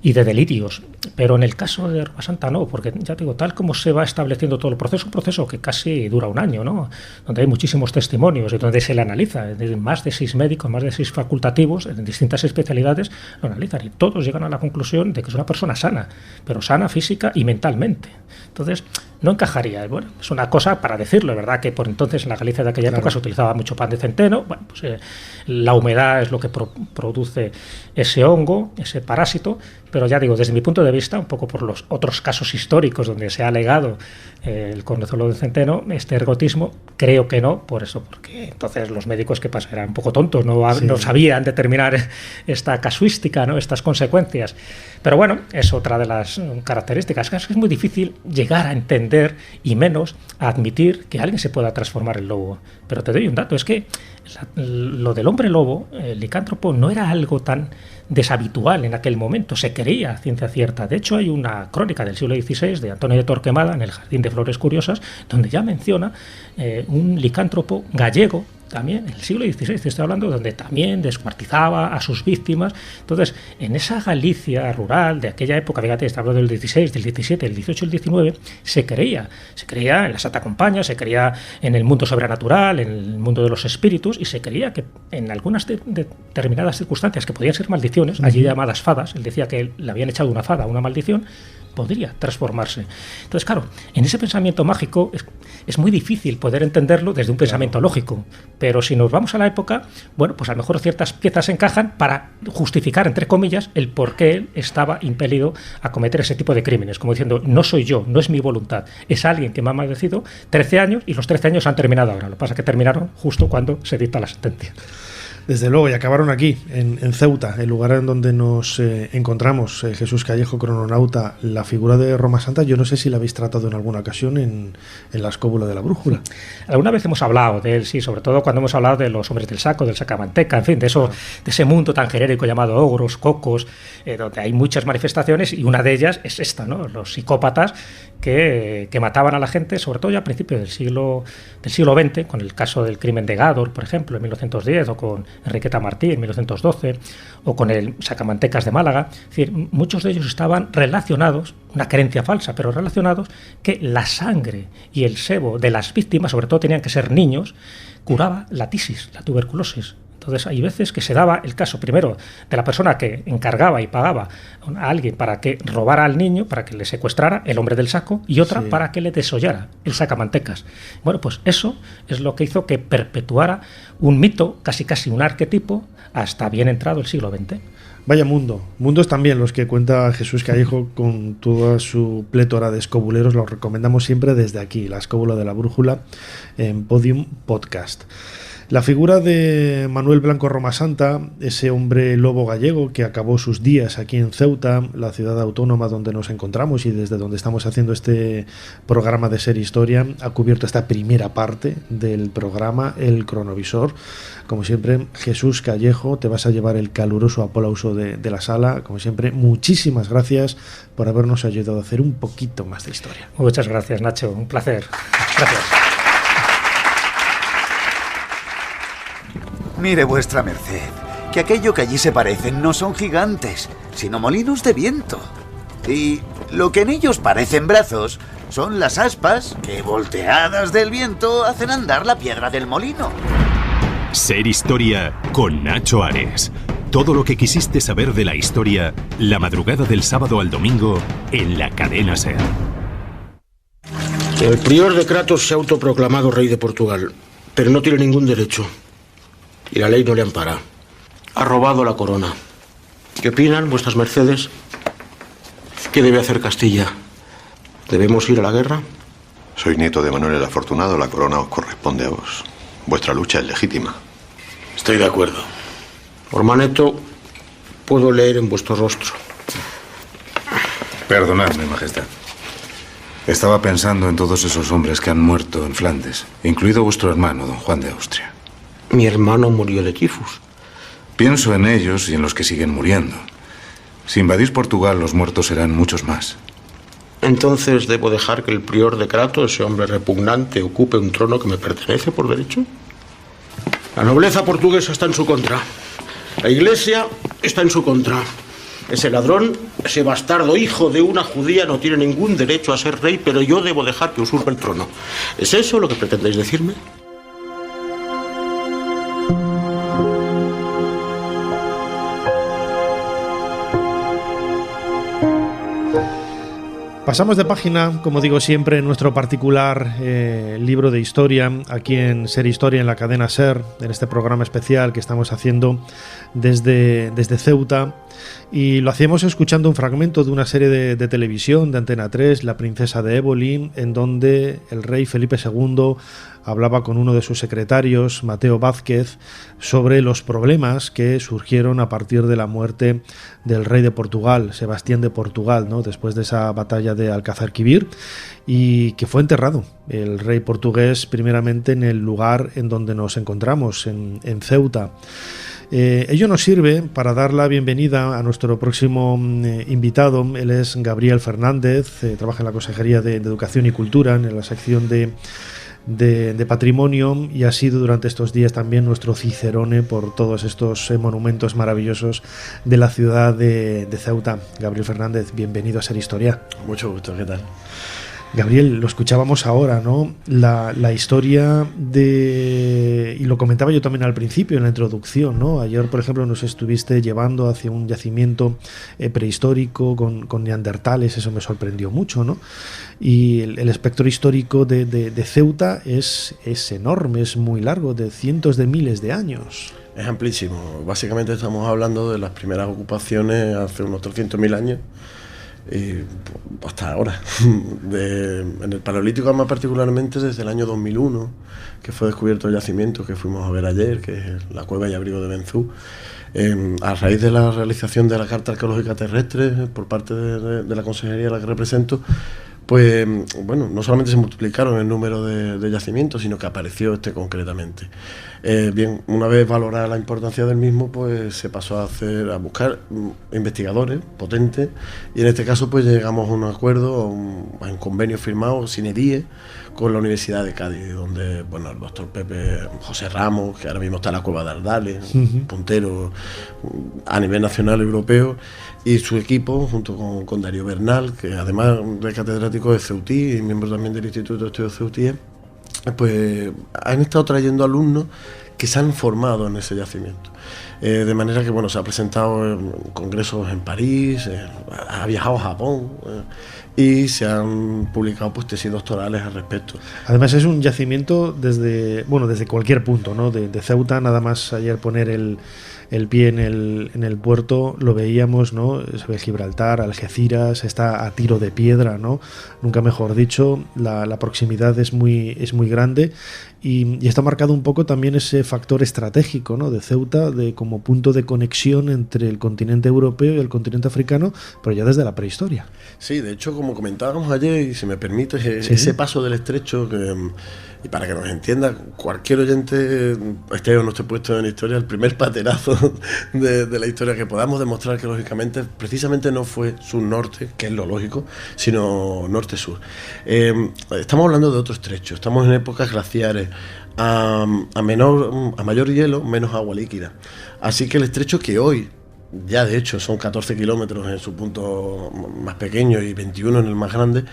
y de delirios, pero en el caso de Romasanta no, porque ya te digo, tal como se va estableciendo todo el proceso, un proceso que casi dura un año, ¿no?, donde hay muchísimos testimonios y donde se le analiza, más de 6 médicos, más de 6 facultativos en distintas especialidades lo analizan y todos llegan a la conclusión de que es una persona sana, pero sana física y mentalmente. Entonces, no encajaría. Bueno, es una cosa para decirlo, es verdad que por entonces en la Galicia de aquella época se utilizaba mucho pan de centeno. Bueno, pues la humedad es lo que produce ese hongo, ese parásito, pero ya digo, desde mi punto de vista, un poco por los otros casos históricos donde se ha alegado el cornezuelo de centeno, este ergotismo, creo que no, por eso, porque entonces los médicos, ¿qué pasa? Eran un poco tontos, no sabían determinar esta casuística, ¿no? Estas consecuencias. Pero bueno, es otra de las características, que es muy difícil llegar a entender y menos a admitir que alguien se pueda transformar en lobo. Pero te doy un dato, es que lo del hombre lobo, el licántropo, no era algo tan deshabitual en aquel momento, se creía ciencia cierta. De hecho, hay una crónica del siglo XVI de Antonio de Torquemada en el Jardín de Flores Curiosas, donde ya menciona un licántropo gallego, también en el siglo XVI, te estoy hablando, donde también descuartizaba a sus víctimas. Entonces, en esa Galicia rural de aquella época, fíjate, está hablando del XVI, del XVII, del XVIII, el XIX, se creía en la Santa Compaña, se creía en el mundo sobrenatural, en el mundo de los espíritus, y se creía que en algunas determinadas circunstancias, que podían ser maldiciones, allí llamadas fadas, él decía que le habían echado una fada, una maldición, podría transformarse. Entonces, claro, en ese pensamiento mágico es muy difícil poder entenderlo desde un pensamiento lógico, pero si nos vamos a la época, bueno, pues a lo mejor ciertas piezas encajan para justificar, entre comillas, el por qué él estaba impelido a cometer ese tipo de crímenes, como diciendo, no soy yo, no es mi voluntad, es alguien que me ha maldecido 13 años y los 13 años han terminado ahora. Lo que pasa es que terminaron justo cuando se dicta la sentencia. Desde luego, y acabaron aquí, en Ceuta, el lugar en donde nos encontramos. Jesús Callejo, crononauta, la figura de Roma Santa, yo no sé si la habéis tratado en alguna ocasión en la escóbula de la brújula. Alguna vez hemos hablado de él, sí, sobre todo cuando hemos hablado de los hombres del saco, del sacamanteca, en fin, de ese mundo tan genérico llamado ogros, cocos, donde hay muchas manifestaciones, y una de ellas es esta, ¿no? Los psicópatas que mataban a la gente, sobre todo ya a principios del siglo XX, con el caso del crimen de Gádor, por ejemplo, en 1910, o con Enriqueta Martí en 1912, o con el Sacamantecas de Málaga. Es decir, muchos de ellos estaban relacionados, una creencia falsa, pero relacionados, que la sangre y el sebo de las víctimas, sobre todo tenían que ser niños, curaba la tisis, la tuberculosis. Entonces hay veces que se daba el caso primero de la persona que encargaba y pagaba a alguien para que robara al niño, para que le secuestrara, el hombre del saco, y otra para que le desollara, el sacamantecas. Bueno, pues eso es lo que hizo que perpetuara un mito, casi un arquetipo, hasta bien entrado el siglo XX. Vaya mundos también los que cuenta Jesús Callejo con toda su plétora de escobuleros. Los recomendamos siempre desde aquí, la escóbula de la brújula, en Podium Podcast. La figura de Manuel Blanco Roma Santa, ese hombre lobo gallego que acabó sus días aquí en Ceuta, la ciudad autónoma donde nos encontramos y desde donde estamos haciendo este programa de Ser Historia, ha cubierto esta primera parte del programa, el cronovisor. Como siempre, Jesús Callejo, te vas a llevar el caluroso aplauso de la sala. Como siempre, muchísimas gracias por habernos ayudado a hacer un poquito más de historia. Muchas gracias, Nacho, un placer. Gracias. Mire vuestra merced, que aquello que allí se parecen no son gigantes, sino molinos de viento. Y lo que en ellos parecen brazos son las aspas que, volteadas del viento, hacen andar la piedra del molino. Ser Historia con Nacho Ares. Todo lo que quisiste saber de la historia, la madrugada del sábado al domingo, en la cadena SER. El prior de Kratos se ha autoproclamado rey de Portugal, pero no tiene ningún derecho. Y la ley no le ampara. Ha robado la corona. ¿Qué opinan vuestras mercedes? ¿Qué debe hacer Castilla? ¿Debemos ir a la guerra? Soy nieto de Manuel el Afortunado, la corona os corresponde a vos. Vuestra lucha es legítima. Estoy de acuerdo. Ormaneto, puedo leer en vuestro rostro. Perdonadme, majestad. Estaba pensando en todos esos hombres que han muerto en Flandes, incluido vuestro hermano, don Juan de Austria. Mi hermano murió de tifus. Pienso en ellos y en los que siguen muriendo. Si invadís Portugal, los muertos serán muchos más. Entonces, ¿debo dejar que el prior de Kratos, ese hombre repugnante, ocupe un trono que me pertenece por derecho? La nobleza portuguesa está en su contra. La iglesia está en su contra. Ese ladrón, ese bastardo hijo de una judía no tiene ningún derecho a ser rey, pero yo debo dejar que usurpe el trono. ¿Es eso lo que pretendéis decirme? Pasamos de página, como digo siempre, en nuestro particular libro de historia, aquí en Ser Historia, en la cadena SER, en este programa especial que estamos haciendo desde Ceuta, y lo hacíamos escuchando un fragmento de una serie de televisión de Antena 3, La princesa de Éboli, en donde el rey Felipe II hablaba con uno de sus secretarios, Mateo Vázquez, sobre los problemas que surgieron a partir de la muerte del rey de Portugal, Sebastián de Portugal, ¿no? Después de esa batalla de Alcázar-Quibir, y que fue enterrado el rey portugués primeramente en el lugar en donde nos encontramos, en Ceuta. Ello nos sirve para dar la bienvenida a nuestro próximo invitado. Él es Gabriel Fernández, trabaja en la Consejería de Educación y Cultura, en la sección de Patrimonio, y ha sido durante estos días también nuestro cicerone por todos estos monumentos maravillosos de la ciudad de Ceuta. Gabriel Fernández, bienvenido a Ser Historia. Mucho gusto, ¿qué tal? Gabriel, lo escuchábamos ahora, ¿no? La historia de... Y lo comentaba yo también al principio, en la introducción, ¿no? Ayer, por ejemplo, nos estuviste llevando hacia un yacimiento prehistórico con neandertales, eso me sorprendió mucho, ¿no? Y el espectro histórico de Ceuta es enorme, es muy largo, de cientos de miles de años. Es amplísimo. Básicamente estamos hablando de las primeras ocupaciones hace unos 300.000 años. Y hasta ahora en el Paleolítico, más particularmente desde el año 2001, que fue descubierto el yacimiento que fuimos a ver ayer, que es la cueva y abrigo de Benzú, a raíz de la realización de la Carta Arqueológica Terrestre por parte de la consejería a la que represento, pues bueno, no solamente se multiplicaron el número de yacimientos, sino que apareció este concretamente. Bien, una vez valorada la importancia del mismo, pues se pasó a buscar investigadores potentes, y en este caso pues llegamos a un acuerdo, a un convenio firmado sine die con la Universidad de Cádiz, donde bueno, el doctor José Ramos, que ahora mismo está en la cueva de Ardales, puntero a nivel nacional y europeo, y su equipo, junto con Darío Bernal, que además de catedrático de Ceutí y miembro también del Instituto de Estudios Ceutíes, pues han estado trayendo alumnos que se han formado en ese yacimiento. De manera que bueno, se ha presentado en congresos en París, ha viajado a Japón, y se han publicado pues tesis doctorales al respecto. Además es un yacimiento desde cualquier punto, ¿no? De Ceuta, nada más ayer poner el pie en el puerto, lo veíamos, ¿no? Se ve Gibraltar, Algeciras, está a tiro de piedra, ¿no? Nunca mejor dicho, la proximidad es muy grande, y está marcado un poco también ese factor estratégico, ¿no? De Ceuta, como punto de conexión entre el continente europeo y el continente africano, pero ya desde la prehistoria. Sí, de hecho, como comentábamos ayer, y si me permite, ese paso del estrecho, y para que nos entienda cualquier oyente, esté o no esté puesto en historia, el primer paterazo de la historia, que podamos demostrar que lógicamente precisamente no fue sur-norte, que es lo lógico, sino norte-sur. Estamos hablando de otro estrecho, estamos en épocas glaciares, a mayor hielo, menos agua líquida. Así que el estrecho, que hoy ya de hecho son 14 kilómetros en su punto más pequeño y 21 en el más grande,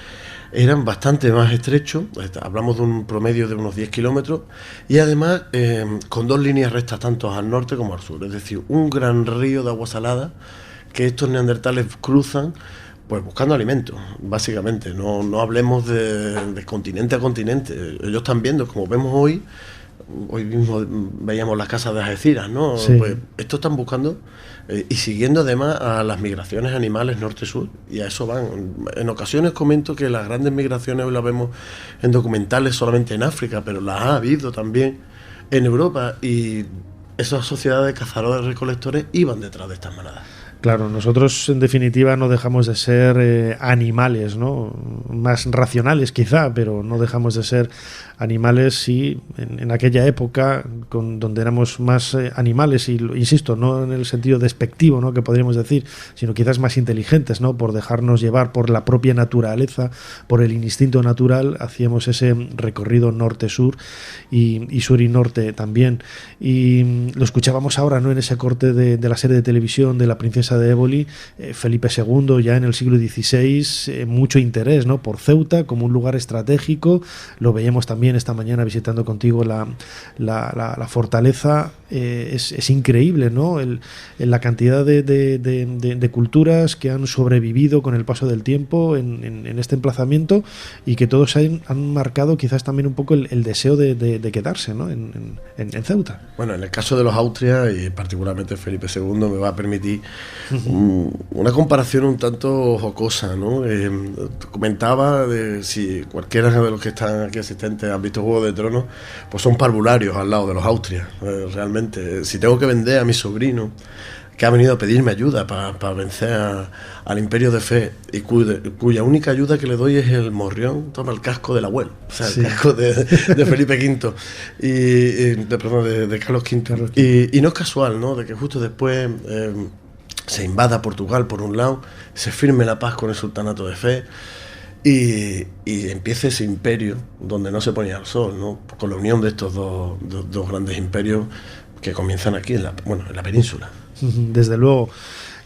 eran bastante más estrechos. Hablamos de un promedio de unos 10 kilómetros, y además con dos líneas rectas tanto al norte como al sur, es decir, un gran río de agua salada que estos neandertales cruzan pues buscando alimentos, básicamente. No hablemos de continente a continente. Ellos están viendo, como vemos hoy mismo veíamos las casas de Algeciras, ¿no? Sí. Pues estos están buscando y siguiendo además a las migraciones animales norte-sur, y a eso van. En ocasiones comento que las grandes migraciones hoy las vemos en documentales solamente en África, pero las ha habido también en Europa, y esas sociedades de cazadores-recolectores iban detrás de estas manadas. Claro, nosotros en definitiva no dejamos de ser animales, ¿no? Más racionales quizá, pero no dejamos de ser animales, sí, en aquella época donde éramos más animales, y insisto, no en el sentido despectivo, ¿no?, que podríamos decir, sino quizás más inteligentes, ¿no?, por dejarnos llevar por la propia naturaleza, por el instinto natural, hacíamos ese recorrido norte-sur y sur y norte también. Y lo escuchábamos ahora, ¿no?, en ese corte de la serie de televisión de La princesa marquesa de Éboli, Felipe II ya en el siglo XVI, mucho interés, ¿no?, por Ceuta como un lugar estratégico. Lo veíamos también esta mañana visitando contigo la fortaleza. Es increíble, ¿no?, la cantidad de culturas que han sobrevivido con el paso del tiempo en este emplazamiento, y que todos han marcado quizás también un poco el deseo de quedarse, ¿no?, en Ceuta. Bueno, en el caso de los Austrias, y particularmente Felipe II, me va a permitir una comparación un tanto jocosa, ¿no? Comentaba de si cualquiera de los que están aquí asistentes han visto Juego de Tronos, pues son parvularios al lado de los Austrias, realmente. Si tengo que vender a mi sobrino, que ha venido a pedirme ayuda para vencer al Imperio de Fe, y cuya única ayuda que le doy es el morrión, toma el casco del abuelo, o sea, el casco de Felipe V, de Carlos V. Y no es casual, ¿no?, de que justo después se invada Portugal por un lado, se firme la paz con el Sultanato de Fe, y empiece ese imperio donde no se ponía el sol, ¿no?, con la unión de estos dos grandes imperios que comienzan aquí en la península. Desde luego.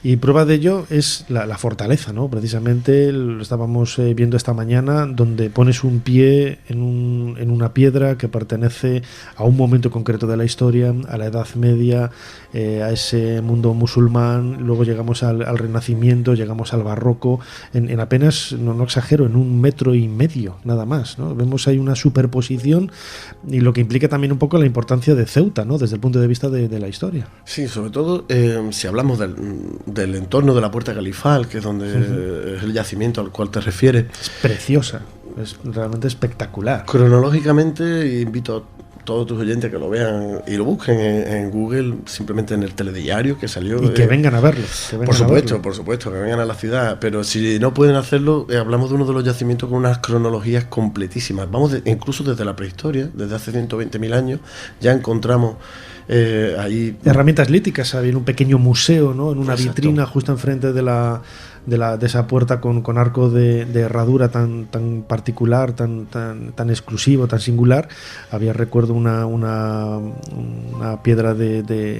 Y prueba de ello es la fortaleza, ¿no? Precisamente lo estábamos viendo esta mañana, donde pones un pie en una piedra que pertenece a un momento concreto de la historia, a la Edad Media, a ese mundo musulmán. Luego llegamos al Renacimiento, llegamos al Barroco, en apenas, no exagero, en 1,5 metros nada más, ¿no? Vemos ahí una superposición, y lo que implica también un poco la importancia de Ceuta, ¿no?, desde el punto de vista de la historia. Sí, sobre todo si hablamos del entorno de la Puerta Califal, que es donde es el yacimiento al cual te refieres. Es preciosa, es realmente espectacular. Cronológicamente, invito a todos tus oyentes que lo vean y lo busquen en Google, simplemente en el telediario que salió. Y que vengan a verlo. Por supuesto, que vengan a la ciudad. Pero si no pueden hacerlo, hablamos de uno de los yacimientos con unas cronologías completísimas. Incluso desde la prehistoria, desde hace 120.000 años, ya encontramos ahí herramientas líticas. Había un pequeño museo, ¿no?, en una vitrina justo enfrente de esa puerta con arco de herradura tan particular, tan exclusivo, tan singular. Había, recuerdo, una piedra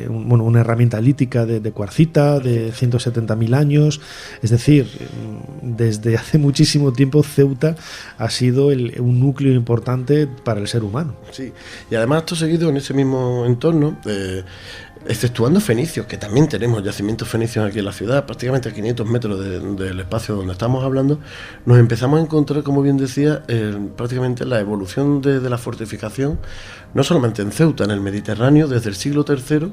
una herramienta lítica de cuarcita de 170.000 años. Es decir, desde hace muchísimo tiempo Ceuta ha sido un núcleo importante para el ser humano. Sí, y además esto seguido en ese mismo entorno, exceptuando fenicios, que también tenemos yacimientos fenicios aquí en la ciudad, prácticamente a 500 metros del espacio donde estamos hablando, nos empezamos a encontrar, como bien decía, prácticamente la evolución de la fortificación, no solamente en Ceuta, en el Mediterráneo, desde el siglo III,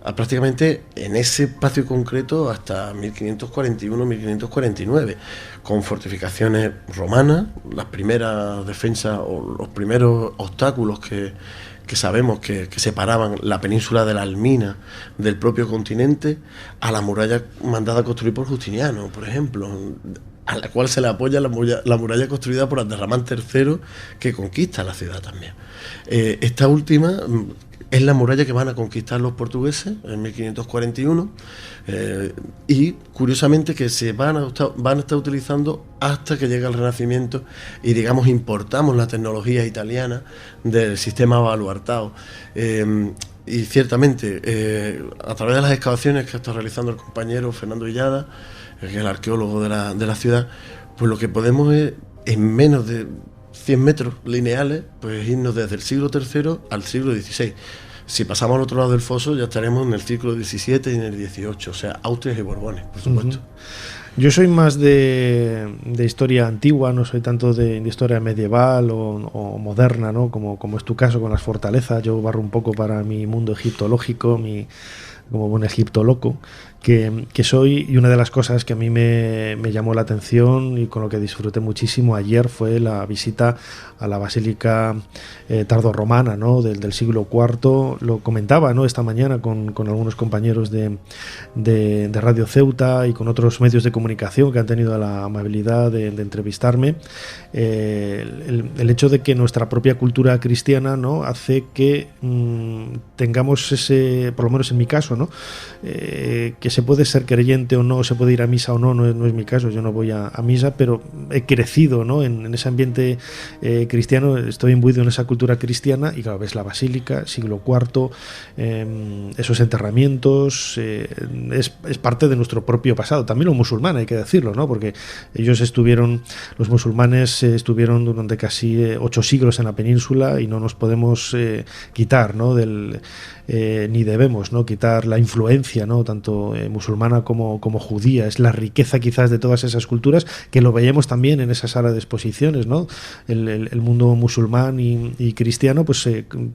a prácticamente en ese espacio concreto hasta 1541-1549, con fortificaciones romanas, las primeras defensas o los primeros obstáculos que sabemos que separaban la península de la Almina del propio continente, a la muralla mandada a construir por Justiniano, por ejemplo, a la cual se le apoya la muralla construida por Abderramán III, que conquista la ciudad también. Esta última es la muralla que van a conquistar los portugueses en 1541, y curiosamente que se van a estar utilizando hasta que llega el Renacimiento y, digamos, importamos la tecnología italiana del sistema baluartado. Y ciertamente, a través de las excavaciones que está realizando el compañero Fernando Villada, que es el arqueólogo de la ciudad, pues lo que podemos es, en menos de 100 metros lineales, pues irnos desde el siglo III al siglo XVI. Si pasamos al otro lado del foso, ya estaremos en el siglo XVII y en el XVIII, o sea, Austrias y Borbones, por supuesto. Yo soy más de historia antigua, no soy tanto de historia medieval o moderna, ¿no?, como es tu caso con las fortalezas. Yo barro un poco para mi mundo egiptológico, como buen egiptoloco que soy, y una de las cosas que a mí me llamó la atención y con lo que disfruté muchísimo ayer fue la visita a la basílica tardorromana, ¿no?, del siglo IV. Lo comentaba, ¿no?, esta mañana con algunos compañeros de Radio Ceuta y con otros medios de comunicación que han tenido la amabilidad de entrevistarme. El hecho de que nuestra propia cultura cristiana, ¿no?, hace que tengamos ese, por lo menos en mi caso, ¿no?, ¿no? Que se puede ser creyente o no, se puede ir a misa o no, no es mi caso, yo no voy a misa, pero he crecido, ¿no? en ese ambiente cristiano, estoy imbuido en esa cultura cristiana y claro, ves la basílica, siglo IV, esos enterramientos, es parte de nuestro propio pasado, también lo musulmán, hay que decirlo, ¿no? Porque ellos los musulmanes estuvieron durante casi 8 siglos en la península y no nos podemos quitar, ¿no? Ni debemos, ¿no? quitar la influencia, ¿no? tanto musulmana como judía. Es la riqueza quizás de todas esas culturas que lo veíamos también en esa sala de exposiciones, ¿no? El mundo musulmán y cristiano pues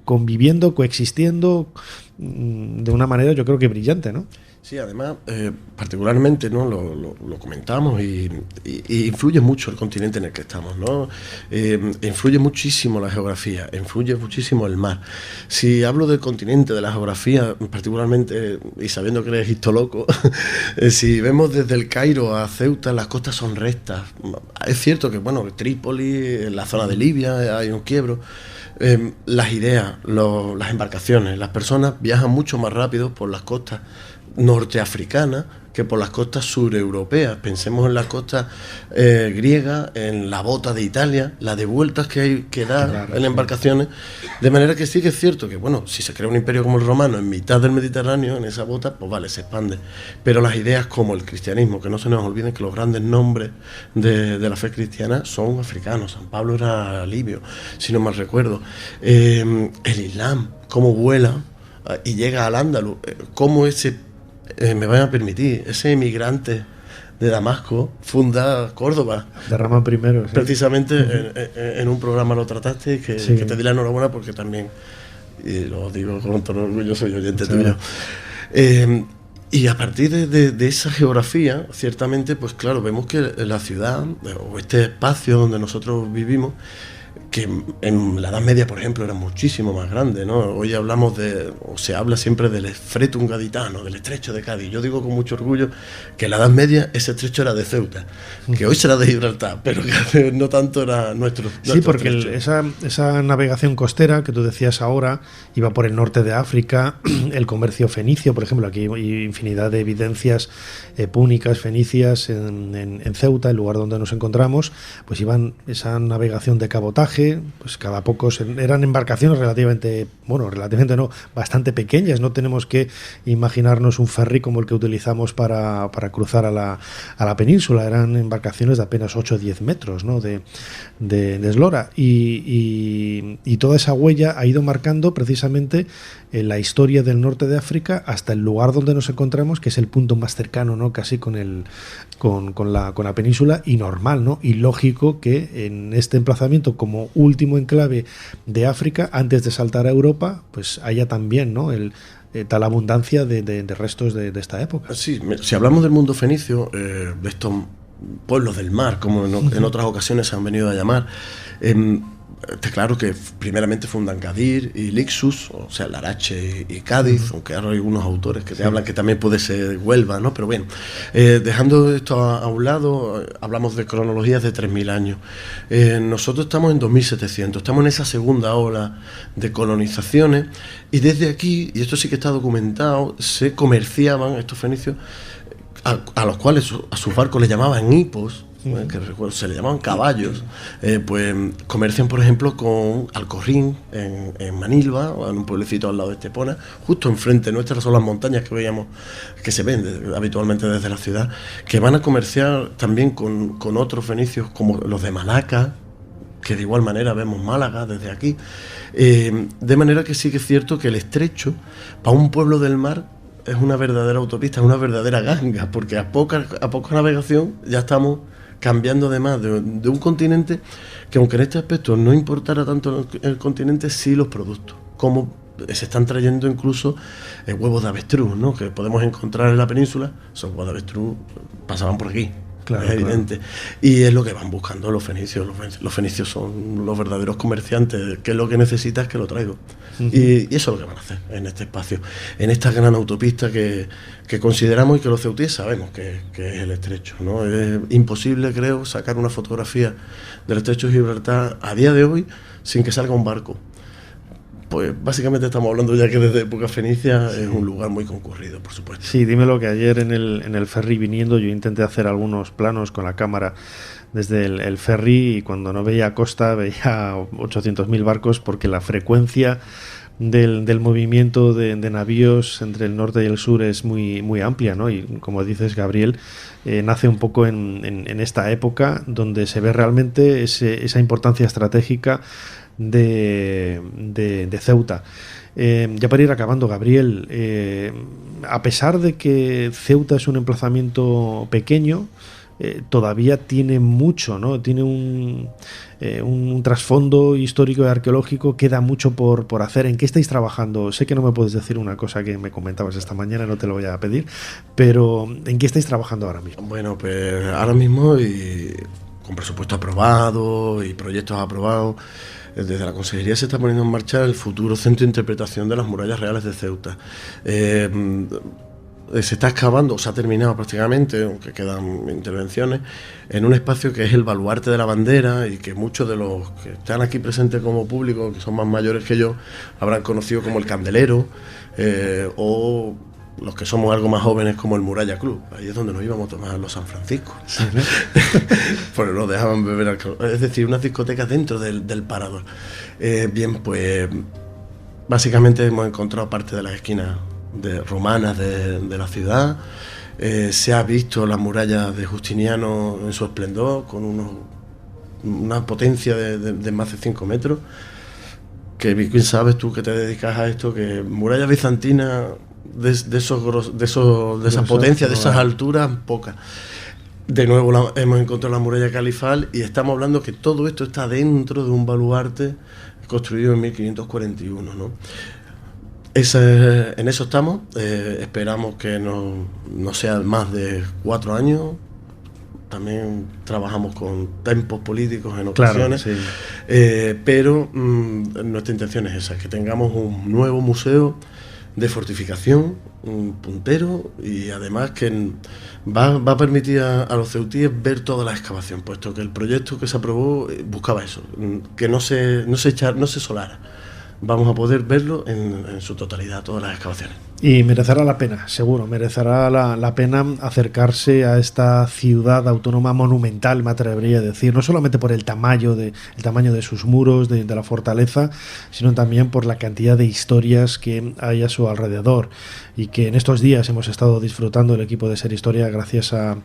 conviviendo, coexistiendo de una manera yo creo que brillante, ¿no? Sí, además, particularmente, ¿no? Lo comentamos y influye mucho el continente en el que estamos, ¿no? Influye muchísimo la geografía, influye muchísimo el mar. Si hablo del continente, de la geografía, particularmente, y sabiendo que eres histoloco, si vemos desde el Cairo a Ceuta, las costas son rectas. Es cierto que, bueno, Trípoli, en la zona de Libia hay un quiebro. Las ideas, las embarcaciones, las personas viajan mucho más rápido por las costas norteafricanas que por las costas sureuropeas. Pensemos en las costas griegas, en la bota de Italia, la de vueltas que hay que dar en embarcaciones, de manera que sí que es cierto que, bueno, si se crea un imperio como el romano en mitad del Mediterráneo, en esa bota, pues vale, se expande. Pero las ideas como el cristianismo, que no se nos olviden que los grandes nombres de la fe cristiana son africanos. San Pablo era libio, si no mal recuerdo. El Islam, cómo vuela y llega al Ándalus, cómo me van a permitir, ese emigrante de Damasco funda Córdoba. De Ramón I. Sí. Precisamente en un programa lo trataste, que te di la enhorabuena porque también, y lo digo con todo orgullo, soy oyente tuyo. Y a partir de esa geografía, ciertamente, pues claro, vemos que la ciudad, o este espacio donde nosotros vivimos, que en la Edad Media, por ejemplo, era muchísimo más grande, ¿no? Hoy se habla siempre del Estrecho Gaditano, del Estrecho de Cádiz. Yo digo con mucho orgullo que en la Edad Media ese estrecho era de Ceuta, que hoy será de Gibraltar, pero que no tanto era nuestro. Sí, porque esa navegación costera que tú decías ahora iba por el norte de África, el comercio fenicio, por ejemplo, aquí hay infinidad de evidencias púnicas, fenicias en Ceuta, el lugar donde nos encontramos, pues iban esa navegación de cabotaje, pues cada poco eran embarcaciones relativamente no, bastante pequeñas, no tenemos que imaginarnos un ferry como el que utilizamos para cruzar a la península, eran embarcaciones de apenas 8 o 10 metros, ¿no? de eslora y toda esa huella ha ido marcando precisamente la historia del norte de África hasta el lugar donde nos encontramos, que es el punto más cercano, ¿no? Casi con la península, y normal, ¿no? Y lógico que en este emplazamiento como último enclave de África, antes de saltar a Europa, pues haya también, ¿no? Tal abundancia de restos de esta época. Sí, si hablamos del mundo fenicio, de estos pueblos del mar, como en otras ocasiones se han venido a llamar, está claro que primeramente fundan Gadir y Lixus, o sea, Larache y Cádiz, aunque ahora hay algunos autores que te hablan que también puede ser Huelva, ¿no? Pero bueno, dejando esto a un lado, hablamos de cronologías de 3.000 años. Nosotros estamos en 2.700, estamos en esa segunda ola de colonizaciones, y desde aquí, y esto sí que está documentado, se comerciaban estos fenicios, a los cuales a sus barcos les llamaban hipos, que recuerdo, se le llamaban caballos, pues comercian, por ejemplo, con Alcorrín en Manilva, o en un pueblecito al lado de Estepona. Justo enfrente nuestras son las montañas que veíamos, que se ven habitualmente desde la ciudad, que van a comerciar también con otros fenicios como los de Malaca, que de igual manera vemos Málaga desde aquí, de manera que sí que es cierto que el estrecho para un pueblo del mar es una verdadera autopista, es una verdadera ganga, porque a poca navegación ya estamos cambiando además de un continente que, aunque en este aspecto no importara tanto el continente, sí los productos, como se están trayendo incluso huevos de avestruz, ¿no? Que podemos encontrar en la península. Esos huevos de avestruz pasaban por aquí, claro, es evidente, claro. Y es lo que van buscando los fenicios. Los fenicios son los verdaderos comerciantes. ¿Qué es lo que necesitas? Que lo traigo. Y eso es lo que van a hacer en este espacio, en esta gran autopista que consideramos y que los ceutíes sabemos que es el estrecho, ¿no? Es imposible, creo, sacar una fotografía del estrecho de Gibraltar a día de hoy sin que salga un barco. Pues básicamente estamos hablando ya que desde época fenicia es un lugar muy concurrido, por supuesto. Sí, dímelo que ayer en el ferry viniendo yo intenté hacer algunos planos con la cámara desde el ferry y cuando no veía costa veía 800.000 barcos porque la frecuencia del movimiento de navíos entre el norte y el sur es muy, muy amplia, ¿no? Y como dices, Gabriel, nace un poco en esta época donde se ve realmente esa importancia estratégica de Ceuta. Ya para ir acabando, Gabriel, a pesar de que Ceuta es un emplazamiento pequeño, todavía tiene mucho, ¿no? Tiene un trasfondo histórico y arqueológico, queda mucho por hacer. ¿En qué estáis trabajando? Sé que no me puedes decir una cosa que me comentabas esta mañana, no te lo voy a pedir, pero ¿en qué estáis trabajando ahora mismo? Bueno, pues ahora mismo con presupuesto aprobado y proyectos aprobados, desde la Consejería se está poniendo en marcha el futuro centro de interpretación de las murallas reales de Ceuta. Se está excavando, se ha terminado prácticamente, aunque quedan intervenciones, en un espacio que es el baluarte de la bandera y que muchos de los que están aquí presentes como público, que son más mayores que yo, habrán conocido como el Candelero, o los que somos algo más jóvenes como el Muralla Club. Ahí es donde nos íbamos a tomar los San Francisco. Sí, ¿no? Pues nos dejaban beber alcohol. Es decir, unas discotecas dentro del parador. Bien, pues básicamente hemos encontrado parte de las esquinas romanas de la ciudad. Se ha visto las murallas de Justiniano en su esplendor, con una potencia de más de 5 metros. Que bien sabes tú que te dedicas a esto, que murallas bizantinas de esa potencia, de esas alturas, pocas. De nuevo hemos encontrado la muralla califal y estamos hablando que todo esto está dentro de un baluarte construido en 1541, ¿no? En eso estamos. Esperamos que no sea más de 4 años. También trabajamos con tempos políticos en ocasiones, claro, sí. Pero nuestra intención es esa, que tengamos un nuevo museo de fortificación, un puntero, y además que va a permitir a los ceutíes ver toda la excavación, puesto que el proyecto que se aprobó buscaba eso, que no se solara. Vamos a poder verlo en su totalidad, todas las excavaciones. Y merecerá la pena, seguro, merecerá la pena acercarse a esta ciudad autónoma monumental, me atrevería a decir, no solamente por el tamaño de sus muros, de la fortaleza, sino también por la cantidad de historias que hay a su alrededor y que en estos días hemos estado disfrutando el equipo de Ser Historia gracias a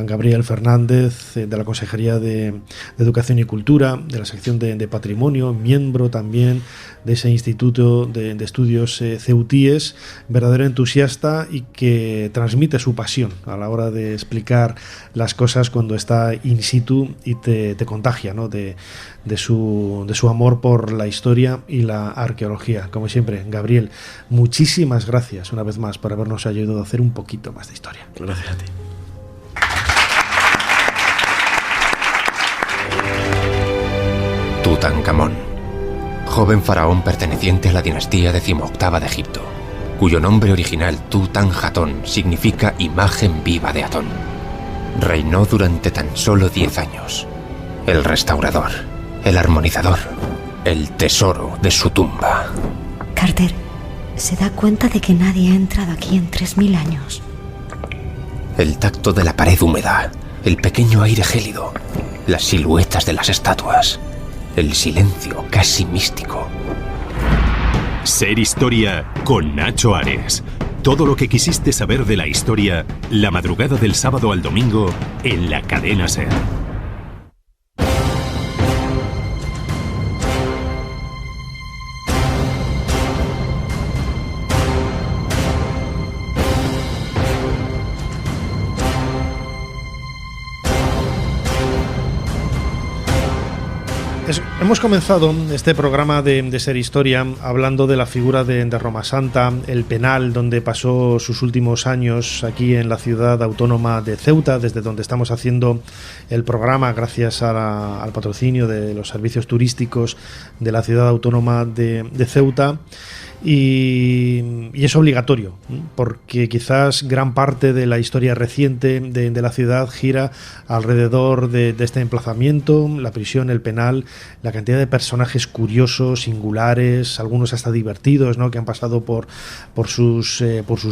Gabriel Fernández de la Consejería de Educación y Cultura, de la sección de Patrimonio, miembro también de ese Instituto de Estudios Ceutíes, verdadero entusiasta y que transmite su pasión a la hora de explicar las cosas cuando está in situ y te contagia, ¿no? de su amor por la historia y la arqueología. Como siempre, Gabriel, muchísimas gracias una vez más por habernos ayudado a hacer un poquito más de historia. Gracias a ti. Tutankamón, joven faraón perteneciente a la dinastía XVIII de Egipto, cuyo nombre original Tutanjatón significa imagen viva de Atón. Reinó durante tan solo 10 años. El restaurador, el armonizador, el tesoro de su tumba. Carter, ¿se da cuenta de que nadie ha entrado aquí en 3000 años? El tacto de la pared húmeda, el pequeño aire gélido, las siluetas de las estatuas, el silencio casi místico. Ser Historia con Nacho Ares. Todo lo que quisiste saber de la historia, la madrugada del sábado al domingo en la cadena SER. Hemos comenzado este programa de Ser Historia hablando de la figura de Roma Santa, el penal donde pasó sus últimos años aquí en la ciudad autónoma de Ceuta, desde donde estamos haciendo el programa gracias al patrocinio de los servicios turísticos de la ciudad autónoma de Ceuta. Y es obligatorio, porque quizás gran parte de la historia reciente de la ciudad gira alrededor de este emplazamiento, la prisión, el penal, la la cantidad de personajes curiosos, singulares, algunos hasta divertidos, ¿no?, que han pasado por sus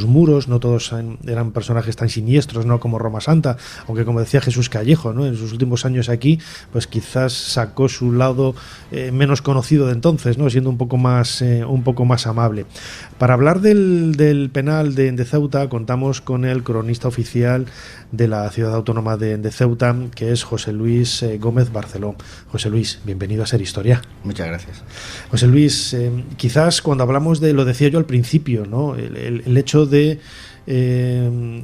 muros. No todos eran personajes tan siniestros, ¿no?, como Roma Santa, aunque, como decía Jesús Callejo, ¿no?, en sus últimos años aquí, pues quizás sacó su lado menos conocido de entonces, ¿no?, siendo un poco más amable. Para hablar del penal de Ceuta, contamos con el cronista oficial de la ciudad autónoma de Ceuta, que es José Luis Gómez Barceló. José Luis, bienvenido a Ser Historia. Muchas gracias. José Luis, quizás cuando hablamos lo decía yo al principio, ¿no?, el hecho de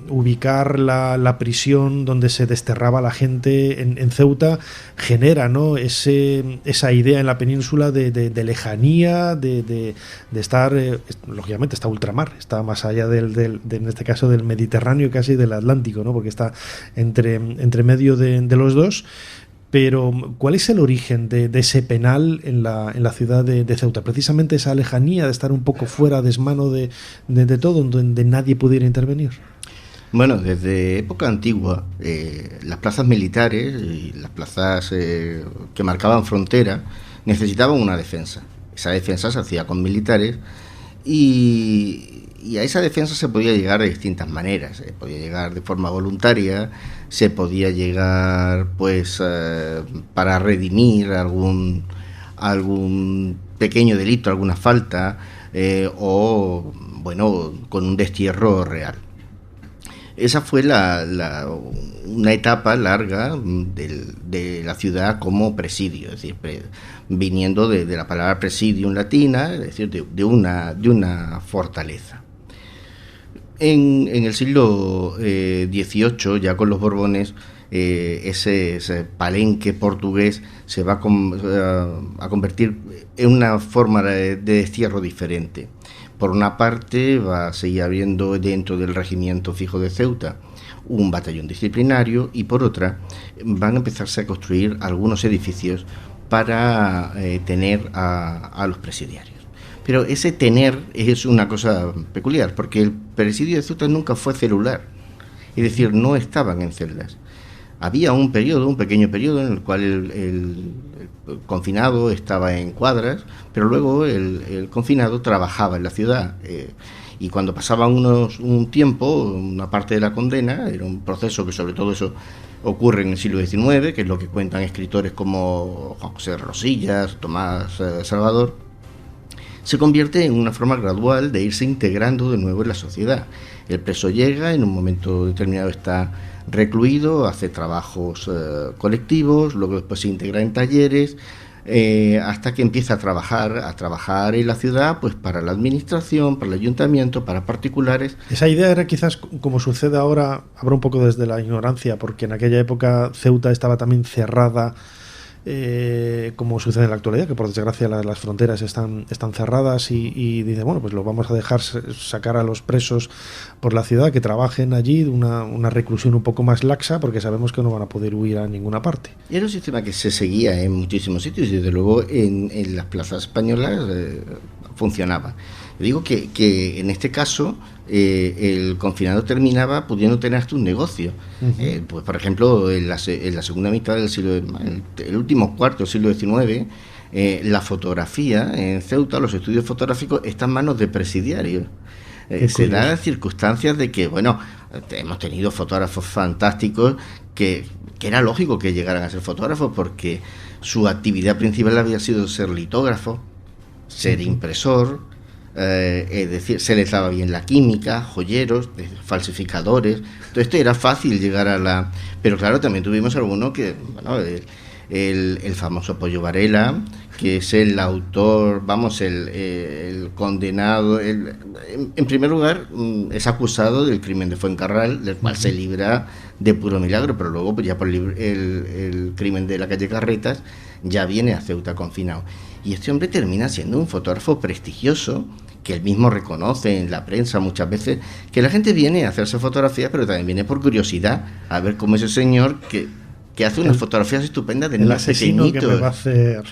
ubicar la prisión donde se desterraba a la gente en Ceuta genera, ¿no?, esa idea en la península de lejanía, de estar, lógicamente está ultramar, está más allá en este caso del Mediterráneo, casi del Atlántico, ¿no?, porque está entre medio de los dos. Pero, ¿cuál es el origen de ese penal en la ciudad de Ceuta? Precisamente esa lejanía de estar un poco fuera, desmano de todo, donde nadie pudiera intervenir. Bueno, desde época antigua, las plazas militares y las plazas que marcaban frontera necesitaban una defensa. Esa defensa se hacía con militares y a esa defensa se podía llegar de distintas maneras. Se podía llegar de forma voluntaria, se podía llegar pues para redimir algún pequeño delito, alguna falta, o bueno, con un destierro real. Esa fue una etapa larga de la ciudad como presidio, es decir, viniendo de la palabra presidium latina, es decir, de una fortaleza. En el siglo XVIII, ya con los Borbones, ese palenque portugués se va a convertir en una forma de destierro diferente. Por una parte, va a seguir habiendo dentro del regimiento fijo de Ceuta un batallón disciplinario, y por otra van a empezarse a construir algunos edificios para tener a los presidiarios. Pero ese tener es una cosa peculiar, porque el presidio de Ceuta nunca fue celular, es decir, no estaban en celdas. Había un pequeño periodo en el cual el confinado estaba en cuadras, pero luego el confinado trabajaba en la ciudad, y cuando pasaban un tiempo, una parte de la condena, era un proceso que sobre todo eso ocurre en el siglo XIX, que es lo que cuentan escritores como Juan José Rosillas, Tomás Salvador, se convierte en una forma gradual de irse integrando de nuevo en la sociedad. El preso llega, en un momento determinado está recluido, hace trabajos colectivos, luego después se integra en talleres, hasta que empieza a trabajar en la ciudad, pues para la administración, para el ayuntamiento, para particulares. Esa idea era quizás, como sucede ahora, habrá un poco desde la ignorancia, porque en aquella época Ceuta estaba también cerrada, como sucede en la actualidad, que por desgracia las fronteras están cerradas, y dice, bueno, pues lo vamos a dejar sacar a los presos por la ciudad, que trabajen allí, una reclusión un poco más laxa, porque sabemos que no van a poder huir a ninguna parte. Y era un sistema que se seguía en muchísimos sitios, y desde luego en las plazas españolas funcionaba. Digo que en este caso el confinado terminaba pudiendo tener hasta un negocio. Uh-huh. Pues por ejemplo, en la segunda mitad del siglo, el último cuarto del siglo XIX, la fotografía en Ceuta, los estudios fotográficos están en manos de presidiarios. Se dan circunstancias de que, bueno, hemos tenido fotógrafos fantásticos que era lógico que llegaran a ser fotógrafos, porque su actividad principal había sido ser litógrafo, ser impresor, es decir, se les daba bien la química, joyeros, falsificadores. Todo esto era fácil llegar a la... Pero claro, también tuvimos alguno que, bueno, el famoso Pollo Varela, que es el autor, vamos, el condenado, en primer lugar es acusado del crimen de Fuencarral, del cual se libra de puro milagro, pero luego pues ya por el crimen de la calle Carretas ya viene a Ceuta confinado. Y este hombre termina siendo un fotógrafo prestigioso, que él mismo reconoce en la prensa muchas veces, que la gente viene a hacerse fotografías, pero también viene por curiosidad a ver cómo ese señor que hace unas fotografías estupendas de niños pequeñitos. Que me va a hacer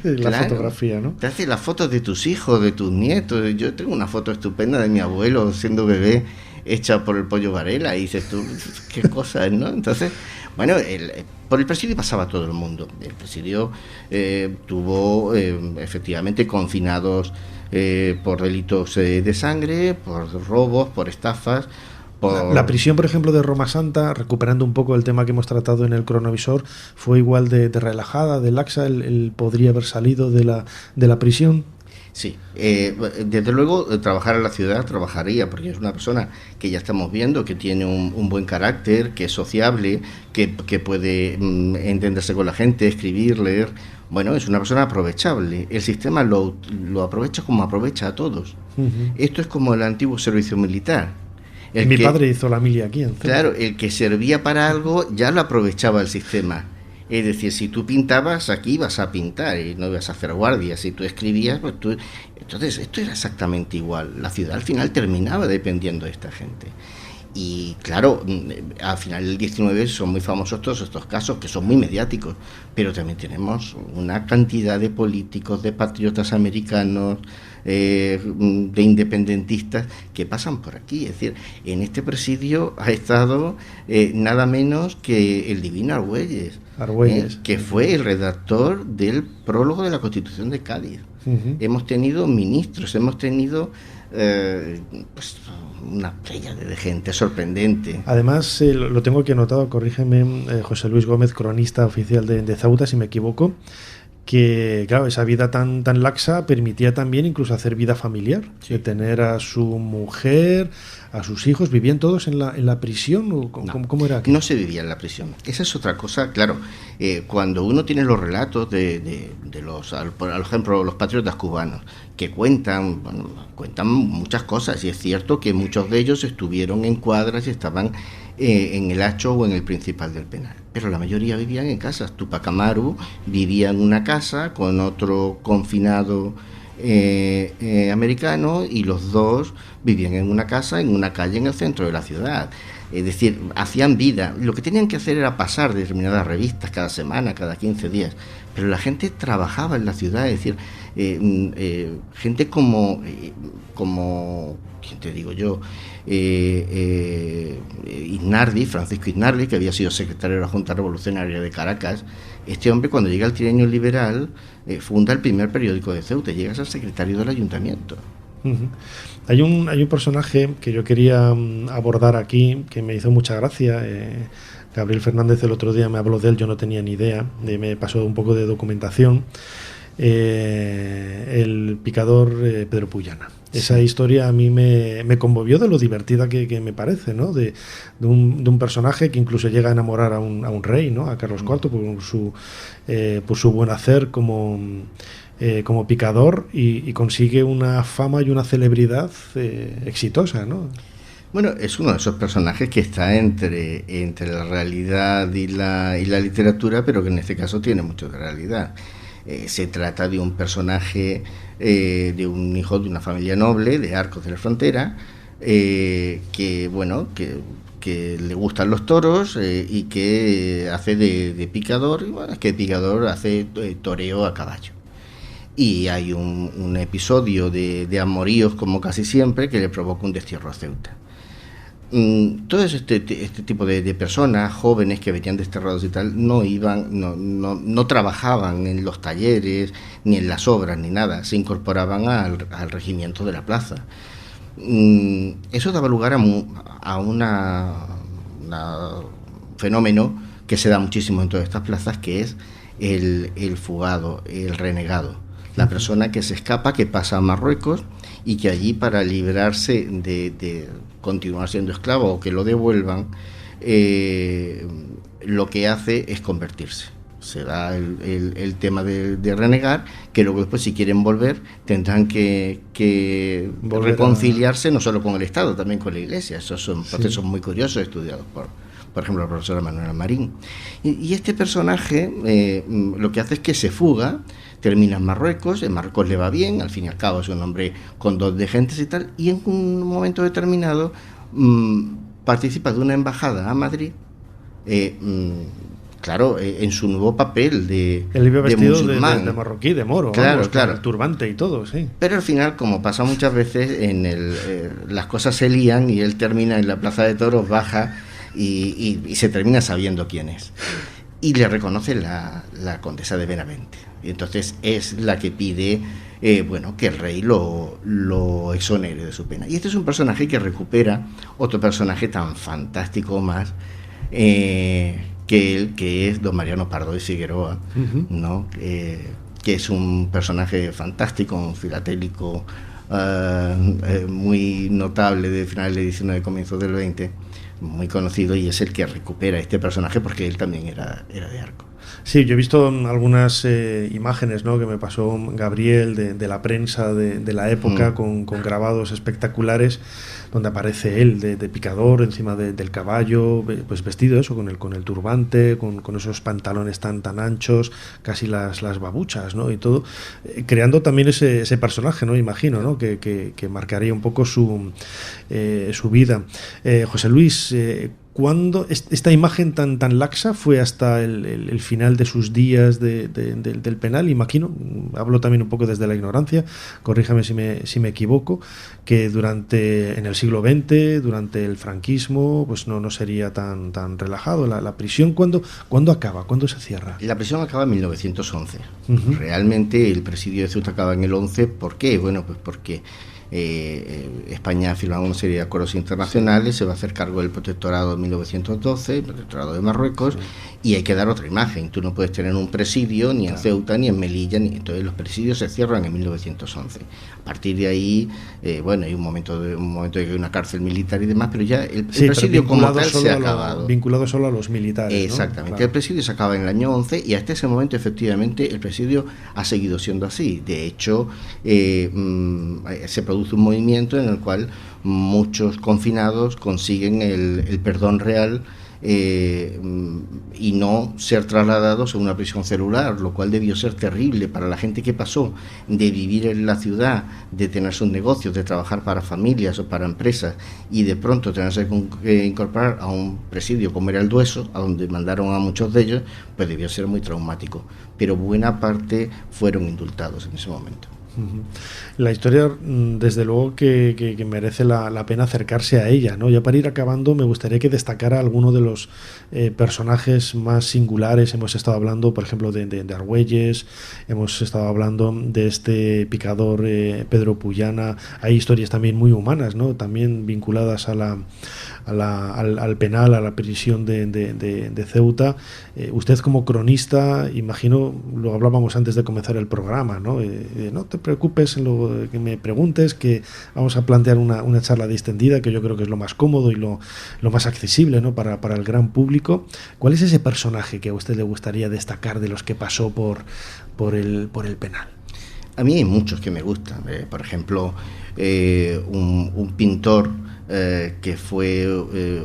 la fotografía, ¿no? Te hace las fotos de tus hijos, de tus nietos. Yo tengo una foto estupenda de mi abuelo siendo bebé hecha por el Pollo Varela, y dices tú, qué cosas, ¿no? Entonces, bueno, por el presidio pasaba todo el mundo. El presidio tuvo efectivamente confinados por delitos de sangre, por robos, por estafas. La prisión, por ejemplo, de Roma Santa, recuperando un poco el tema que hemos tratado en el cronovisor, fue igual de relajada, de laxa. Él podría haber salido de la prisión. Sí, desde luego trabajar en la ciudad trabajaría, porque es una persona que ya estamos viendo que tiene un buen carácter, que es sociable, que puede entenderse con la gente, escribir, leer. Bueno, es una persona aprovechable. El sistema lo aprovecha como aprovecha a todos. Esto es como el antiguo servicio militar. Mi padre hizo la mili aquí. Claro, el que servía para algo ya lo aprovechaba el sistema. Es decir, si tú pintabas, aquí ibas a pintar y no ibas a hacer guardia. Si tú escribías, pues tú... Entonces, esto era exactamente igual. La ciudad al final terminaba dependiendo de esta gente. Y claro, al final del 19 son muy famosos todos estos casos, que son muy mediáticos, pero también tenemos una cantidad de políticos, de patriotas americanos, de independentistas que pasan por aquí. Es decir, en este presidio ha estado nada menos que el divino Argüelles, que fue el redactor del prólogo de la Constitución de Cádiz. Hemos tenido ministros, hemos tenido pues una playa de gente sorprendente. Además, lo tengo aquí anotado, corrígeme, José Luis Gómez, cronista oficial de Ceuta, si me equivoco, que claro, esa vida tan laxa permitía también incluso hacer vida familiar, de tener a su mujer, a sus hijos. ¿Vivían todos en la prisión? ¿O cómo era aquí? No se vivía en la prisión. Esa es otra cosa, claro. Cuando uno tiene los relatos de los, por ejemplo, los patriotas cubanos, que cuentan muchas cosas, y es cierto que muchos de ellos estuvieron en cuadras y estaban en el Hacho o en el Principal del Penal, pero la mayoría vivían en casas. Tupac Amaru vivía en una casa con otro confinado americano, y los dos vivían en una casa, en una calle en el centro de la ciudad. Es decir, hacían vida. Lo que tenían que hacer era pasar determinadas revistas cada semana, cada 15 días, pero la gente trabajaba en la ciudad. Es decir, gente como ¿quién te digo yo? Francisco Iznardi, que había sido secretario de la Junta Revolucionaria de Caracas. Este hombre, cuando llega al trienio liberal, funda el primer periódico de Ceuta, llega a ser secretario del ayuntamiento. Hay un personaje que yo quería abordar aquí, que me hizo mucha gracia. Gabriel Fernández el otro día me habló de él, yo no tenía ni idea, me pasó un poco de documentación. El picador Pedro Puyana. Esa historia a mí me conmovió de lo divertida que me parece, ¿no? De un personaje que incluso llega a enamorar a un rey, ¿no? A Carlos IV por su buen hacer como picador, y consigue una fama y una celebridad exitosa, ¿no? Bueno, es uno de esos personajes que está entre la realidad y la literatura, pero que en este caso tiene mucho de realidad. Se trata de un personaje, de un hijo de una familia noble de Arcos de la Frontera, que le gustan los toros, y que hace de picador, y bueno, es que el picador hace toreo a caballo. Y hay un episodio de amoríos, como casi siempre, que le provoca un destierro a Ceuta. Todo este tipo de personas jóvenes que venían desterrados y tal no trabajaban en los talleres ni en las obras ni nada, se incorporaban al regimiento de la plaza. Eso daba lugar a un fenómeno que se da muchísimo en todas estas plazas, que es el fugado, el renegado, la persona que se escapa, que pasa a Marruecos, y que allí, para librarse de continuar siendo esclavo o que lo devuelvan, lo que hace es convertirse. Se da el tema de renegar, que luego después, si quieren volver, tendrán que reconciliarse no solo con el Estado, también con la Iglesia. Esos son procesos muy curiosos, estudiados por ejemplo, la profesora Manuela Marín. Y este personaje lo que hace es que se fuga, termina en Marruecos le va bien, al fin y al cabo es un hombre con dos de gentes y tal, y en un momento determinado participa de una embajada a Madrid. claro, en su nuevo papel de él iba vestido musulmán, de marroquí, de moro, claro, vamos, claro, con el turbante y todo, sí. Pero al final, como pasa muchas veces, las cosas se lían y él termina en la plaza de toros, baja y se termina sabiendo quién es. Y le reconoce la condesa de Benavente. Y entonces es la que pide que el rey lo exonere de su pena. Y este es un personaje que recupera otro personaje tan fantástico más que él, que es don Mariano Pardo de Figueroa, ¿no? Que es un personaje fantástico, un filatélico muy notable de finales del 19 y comienzos del 20, muy conocido, y es el que recupera este personaje porque él también era de Arco. Sí, yo he visto algunas imágenes, ¿no?, que me pasó Gabriel de la prensa de la época, con grabados espectaculares, donde aparece él de picador encima del caballo, pues vestido eso, con el turbante, con esos pantalones tan anchos, casi las babuchas, ¿no?, y todo, creando también ese personaje, ¿no?, imagino, ¿no?, que marcaría un poco su vida. José Luis, ¿cuándo esta imagen tan laxa fue hasta el final de sus días del penal? Imagino, hablo también un poco desde la ignorancia, corríjame si me equivoco, que en el siglo XX, durante el franquismo, pues no sería tan relajado. La prisión, ¿cuándo acaba? ¿Cuándo se cierra? La prisión acaba en 1911. Realmente el presidio de Ceuta acaba en el 11. ¿Por qué? Bueno, pues porque España ha firmado una serie de acuerdos internacionales, se va a hacer cargo del protectorado en 1912, el protectorado de Marruecos, y hay que dar otra imagen. Tú no puedes tener un presidio ni en Ceuta, ni en Melilla, entonces los presidios se cierran en 1911. A partir de ahí, hay un momento de que hay una cárcel militar y demás, pero ya el presidio como tal se ha acabado. Vinculado solo a los militares, exactamente, ¿no? Claro. El presidio se acaba en el año 11 y hasta ese momento efectivamente el presidio ha seguido siendo así. De hecho, se produce un movimiento en el cual muchos confinados consiguen el perdón real y no ser trasladados a una prisión celular, lo cual debió ser terrible para la gente que pasó de vivir en la ciudad, de tener sus negocios, de trabajar para familias o para empresas y de pronto tenerse que incorporar a un presidio como era el Dueso, a donde mandaron a muchos de ellos, pues debió ser muy traumático, pero buena parte fueron indultados en ese momento. La historia, desde luego que merece la pena acercarse a ella, ¿no? Ya para ir acabando, me gustaría que destacara alguno de los personajes más singulares. Hemos estado hablando, por ejemplo, de Argüelles, hemos estado hablando de este picador Pedro Puyana. Hay historias también muy humanas, ¿no?, también vinculadas al penal, a la prisión de Ceuta. Usted, como cronista, imagino, lo hablábamos antes de comenzar el programa, ¿no? No te preocupes en lo que me preguntes, que vamos a plantear una charla distendida, que yo creo que es lo más cómodo y lo más accesible, ¿no?, para el gran público. ¿Cuál es ese personaje que a usted le gustaría destacar de los que pasó por el penal? A mí hay muchos que me gustan. Por ejemplo, un pintor que fue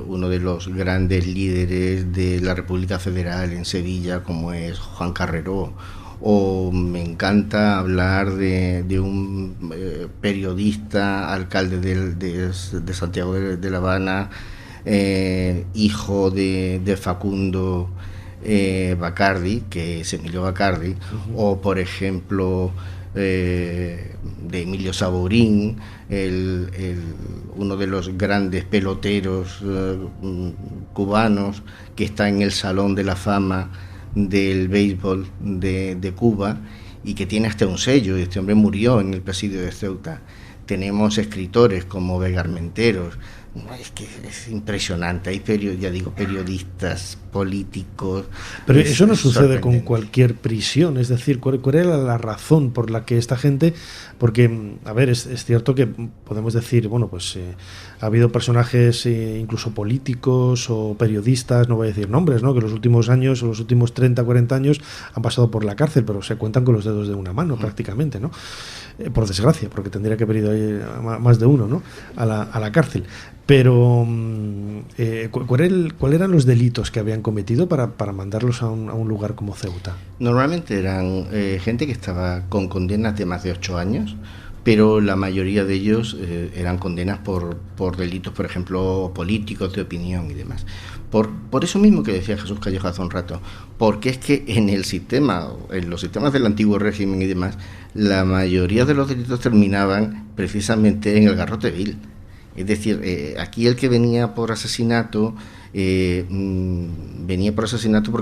uno de los grandes líderes de la República Federal en Sevilla, como es Juan Carreró. O me encanta hablar de un periodista, alcalde de Santiago de La Habana, hijo de Facundo Bacardi, que es Emilio Bacardi, o por ejemplo de Emilio Saborín, uno de los grandes peloteros cubanos, que está en el Salón de la Fama del béisbol de Cuba y que tiene hasta un sello. Este hombre murió en el presidio de Ceuta. Tenemos escritores como Vega Armenteros. Es que es impresionante. Hay periodistas, políticos. Pero eso no sucede con cualquier prisión. Es decir, ¿cuál era la razón por la que esta gente? Porque, a ver, es cierto que podemos decir, bueno, pues ha habido personajes incluso políticos o periodistas, no voy a decir nombres, ¿no?, que los últimos años, o los últimos 30, 40 años han pasado por la cárcel, pero se cuentan con los dedos de una mano prácticamente, ¿no? Por desgracia, porque tendría que haber ido ahí más de uno, ¿no?, a la cárcel. Pero ¿cuáles eran los delitos que habían cometido para mandarlos a un lugar como Ceuta? Normalmente eran gente que estaba con condenas de más de 8 años pero la mayoría de ellos eran condenas por delitos, por ejemplo, políticos, de opinión y demás. Por eso mismo que decía Jesús Callejo hace un rato, porque es que en los sistemas del antiguo régimen y demás, la mayoría de los delitos terminaban precisamente en el garrote vil. Es decir, aquí el que venía por asesinato, porque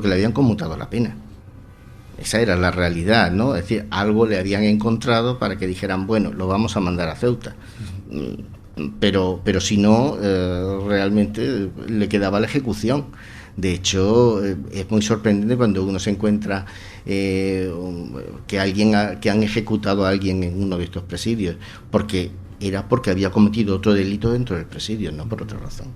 le habían conmutado la pena. Esa era la realidad, ¿no? Es decir, algo le habían encontrado para que dijeran, bueno, lo vamos a mandar a Ceuta. Pero si no, realmente le quedaba la ejecución. De hecho, es muy sorprendente cuando uno se encuentra que han ejecutado a alguien en uno de estos presidios, porque había cometido otro delito dentro del presidio, no por otra razón.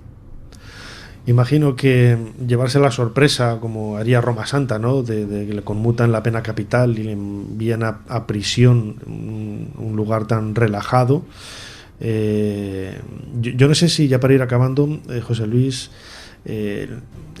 Imagino que llevarse la sorpresa, como haría Roma Santa, ¿no? De que le conmutan la pena capital y le envían a prisión, un lugar tan relajado. Yo no sé si, ya para ir acabando, José Luis,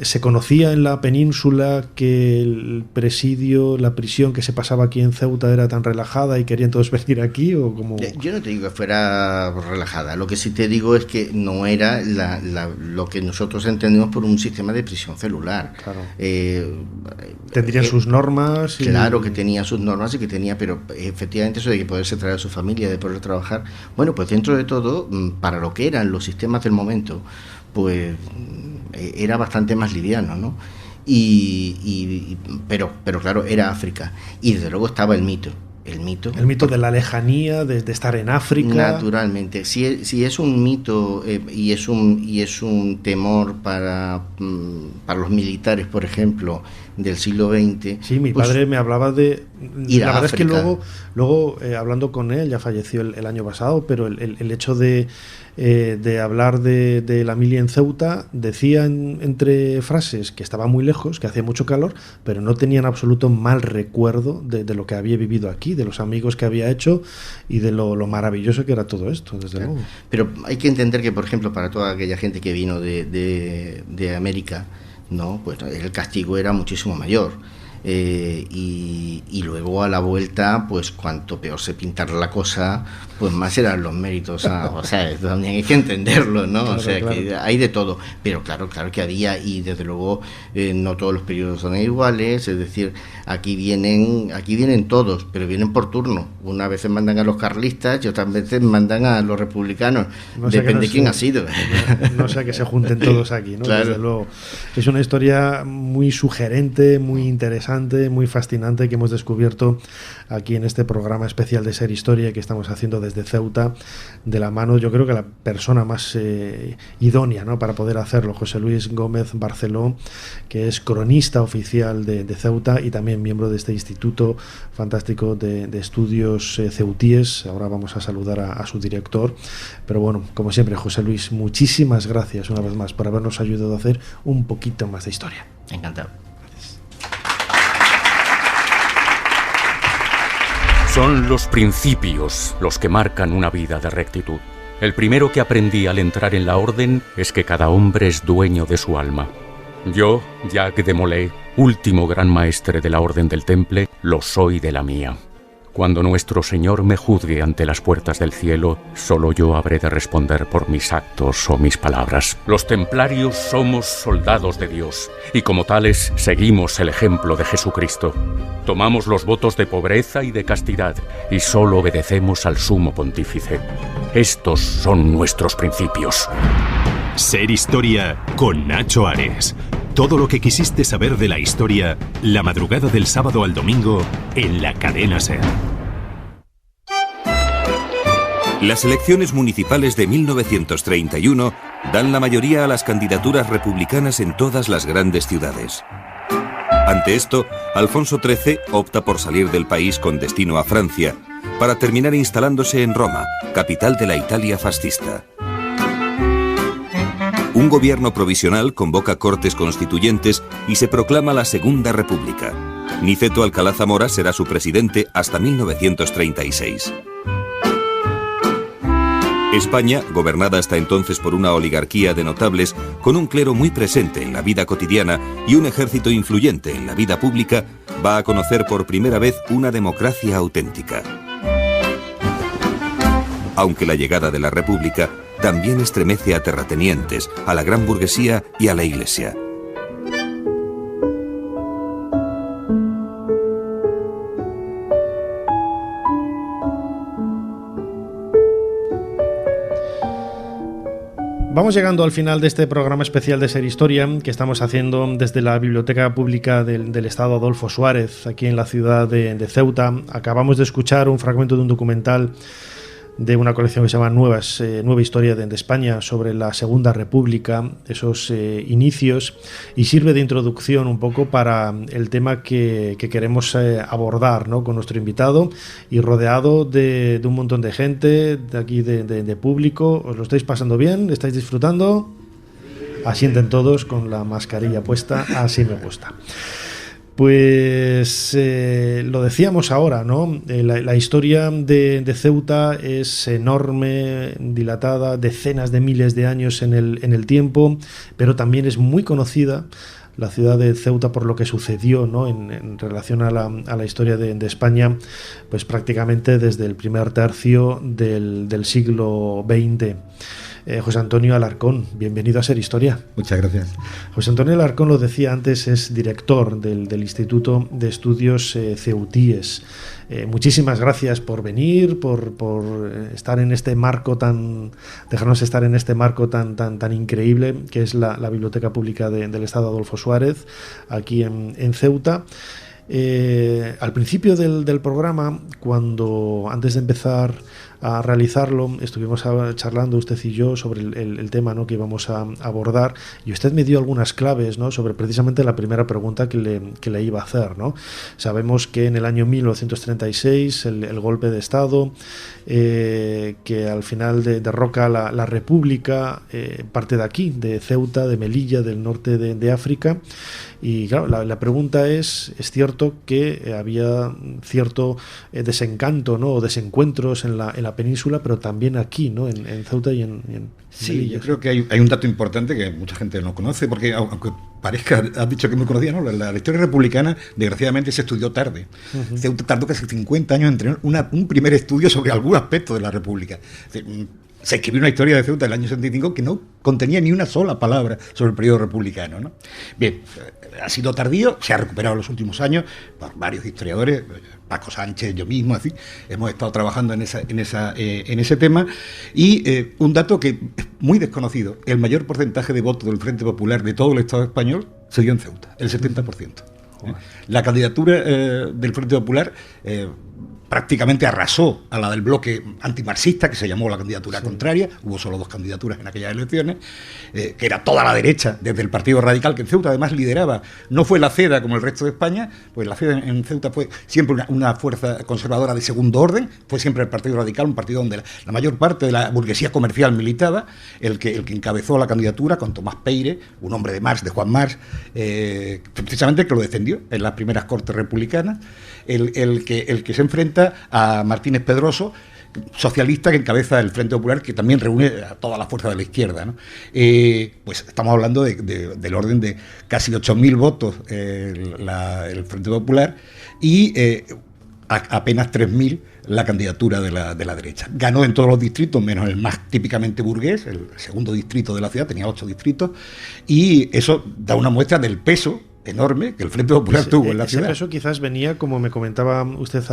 ¿se conocía en la península que el presidio, la prisión que se pasaba aquí en Ceuta era tan relajada y querían todos venir aquí? ¿O cómo? Yo no te digo que fuera relajada, lo que sí te digo es que no era lo que nosotros entendemos por un sistema de prisión celular. Claro. ¿Tendrían sus normas? Claro que tenía sus normas y que tenía, pero efectivamente eso de que poderse traer a su familia, de poder trabajar, bueno, pues dentro de todo, para lo que eran los sistemas del momento, pues era bastante más liviano, ¿no? Pero claro, era África. Y desde luego estaba el mito. El mito de la lejanía, de estar en África. Naturalmente. Si es un mito y es un temor para los militares, por ejemplo, del siglo XX. Sí, mi padre me hablaba de ir a la verdad África. Es que luego hablando con él, ya falleció el año pasado, pero el hecho de hablar de la mili en Ceuta, decía entre frases que estaba muy lejos, que hacía mucho calor, pero no tenía en absoluto mal recuerdo de lo que había vivido aquí, de los amigos que había hecho y de lo maravilloso que era todo esto, desde luego. Pero hay que entender que, por ejemplo, para toda aquella gente que vino de América, no, pues el castigo era muchísimo mayor. Y luego a la vuelta, pues cuanto peor se pintara la cosa, pues más eran los méritos. O sea, también hay que entenderlo, ¿no? Claro, o sea, claro. Que hay de todo. Pero claro que había, y desde luego no todos los periodos son iguales. Es decir, aquí vienen todos, pero vienen por turno. Unas veces mandan a los carlistas y otras veces mandan a los republicanos. Depende de quién ha sido. No sea que se junten todos aquí, ¿no? Claro. Desde luego. Es una historia muy sugerente, muy interesante, muy fascinante, que hemos descubierto aquí en este programa especial de Ser Historia que estamos haciendo desde Ceuta, de la mano, yo creo que la persona más idónea, ¿no?, para poder hacerlo, José Luis Gómez Barceló, que es cronista oficial de Ceuta y también miembro de este instituto fantástico de estudios ceutíes. Ahora vamos a saludar a su director, pero bueno, como siempre, José Luis, muchísimas gracias una vez más por habernos ayudado a hacer un poquito más de historia. Encantado. Son los principios los que marcan una vida de rectitud. El primero que aprendí al entrar en la orden es que cada hombre es dueño de su alma. Yo, Jacques de Molay, último gran maestre de la Orden del Temple, lo soy de la mía. Cuando nuestro Señor me juzgue ante las puertas del cielo, solo yo habré de responder por mis actos o mis palabras. Los templarios somos soldados de Dios, y como tales seguimos el ejemplo de Jesucristo. Tomamos los votos de pobreza y de castidad, y solo obedecemos al sumo pontífice. Estos son nuestros principios. Ser Historia con Nacho Ares. Todo lo que quisiste saber de la historia, la madrugada del sábado al domingo, en la cadena SER. Las elecciones municipales de 1931 dan la mayoría a las candidaturas republicanas en todas las grandes ciudades. Ante esto, Alfonso XIII opta por salir del país con destino a Francia, para terminar instalándose en Roma, capital de la Italia fascista. Un gobierno provisional convoca cortes constituyentes y se proclama la Segunda República. Niceto Alcalá Zamora será su presidente hasta 1936. España, gobernada hasta entonces por una oligarquía de notables, con un clero muy presente en la vida cotidiana y un ejército influyente en la vida pública, va a conocer por primera vez una democracia auténtica. aunque la llegada de la República también estremece a terratenientes, a la gran burguesía y a la Iglesia. Vamos llegando al final de este programa especial de Ser Historia que estamos haciendo desde la Biblioteca Pública del Estado Adolfo Suárez, aquí en la ciudad de Ceuta. Acabamos de escuchar un fragmento de un documental de una colección que se llama Nueva Historia de España, sobre la Segunda República, esos inicios, y sirve de introducción un poco para el tema que queremos abordar, ¿no?, con nuestro invitado, y rodeado de un montón de gente, de aquí de público. ¿Os lo estáis pasando bien? ¿Estáis disfrutando? Asienten todos con la mascarilla puesta. Así me gusta. Pues lo decíamos ahora, ¿no? La historia de Ceuta es enorme, dilatada, decenas de miles de años en el tiempo, pero también es muy conocida la ciudad de Ceuta por lo que sucedió, ¿no?, en relación a la historia de España, pues prácticamente desde el primer tercio del siglo XX. José Antonio Alarcón, bienvenido a Ser Historia. Muchas gracias. José Antonio Alarcón, lo decía antes, es director del Instituto de Estudios Ceutíes. Muchísimas gracias por venir, por estar en este marco dejarnos estar en este marco tan increíble que es la Biblioteca Pública del Estado Adolfo Suárez, aquí en Ceuta. Al principio del programa, antes de empezar a realizarlo, estuvimos charlando usted y yo sobre el tema, ¿no?, que íbamos a abordar, y usted me dio algunas claves, ¿no?, sobre precisamente la primera pregunta que le iba a hacer, ¿no? Sabemos que en el año 1936 el golpe de Estado, que al final derroca la República, parte de aquí, de Ceuta, de Melilla, del norte de África. Y claro, la pregunta es cierto que había cierto desencanto, ¿no?, o desencuentros en la península, pero también aquí, ¿no?, en Ceuta y en Sí, Melilla. yo creo que hay un dato importante que mucha gente no conoce, porque aunque parezca, has dicho que me conocía, ¿no?, la historia republicana desgraciadamente se estudió tarde. Uh-huh. Ceuta tardó casi 50 años en tener un primer estudio sobre algún aspecto de la República. Se escribió una historia de Ceuta del año 65 que no contenía ni una sola palabra sobre el periodo republicano, ¿no? Bien, ha sido tardío, se ha recuperado en los últimos años por varios historiadores, Paco Sánchez, yo mismo, así, hemos estado trabajando en ese tema, y un dato que es muy desconocido: el mayor porcentaje de votos del Frente Popular de todo el Estado español se dio en Ceuta, el 70%. La candidatura del Frente Popular prácticamente arrasó a la del bloque antimarxista, que se llamó la candidatura contraria. Hubo solo 2 candidaturas en aquellas elecciones, que era toda la derecha, desde el Partido Radical, que en Ceuta además lideraba. No fue la CEDA como el resto de España, pues la CEDA en Ceuta fue siempre una fuerza conservadora de segundo orden, fue siempre el Partido Radical, un partido donde la mayor parte de la burguesía comercial militaba, el que encabezó la candidatura con Tomás Peire, un hombre de Marx, de Juan Marx, precisamente el que lo defendió en las primeras Cortes Republicanas, el que se enfrenta a Martínez Pedroso, socialista, que encabeza el Frente Popular, que también reúne a toda la fuerza de la izquierda, ¿no? Pues estamos hablando del orden de casi 8.000 votos el Frente Popular, y apenas 3.000 la candidatura de la derecha. Ganó en todos los distritos, menos el más típicamente burgués, el segundo distrito de la ciudad, tenía 8 distritos, y eso da una muestra del peso enorme que el Frente Popular tuvo en la ciudad. Eso quizás venía, como me comentaba usted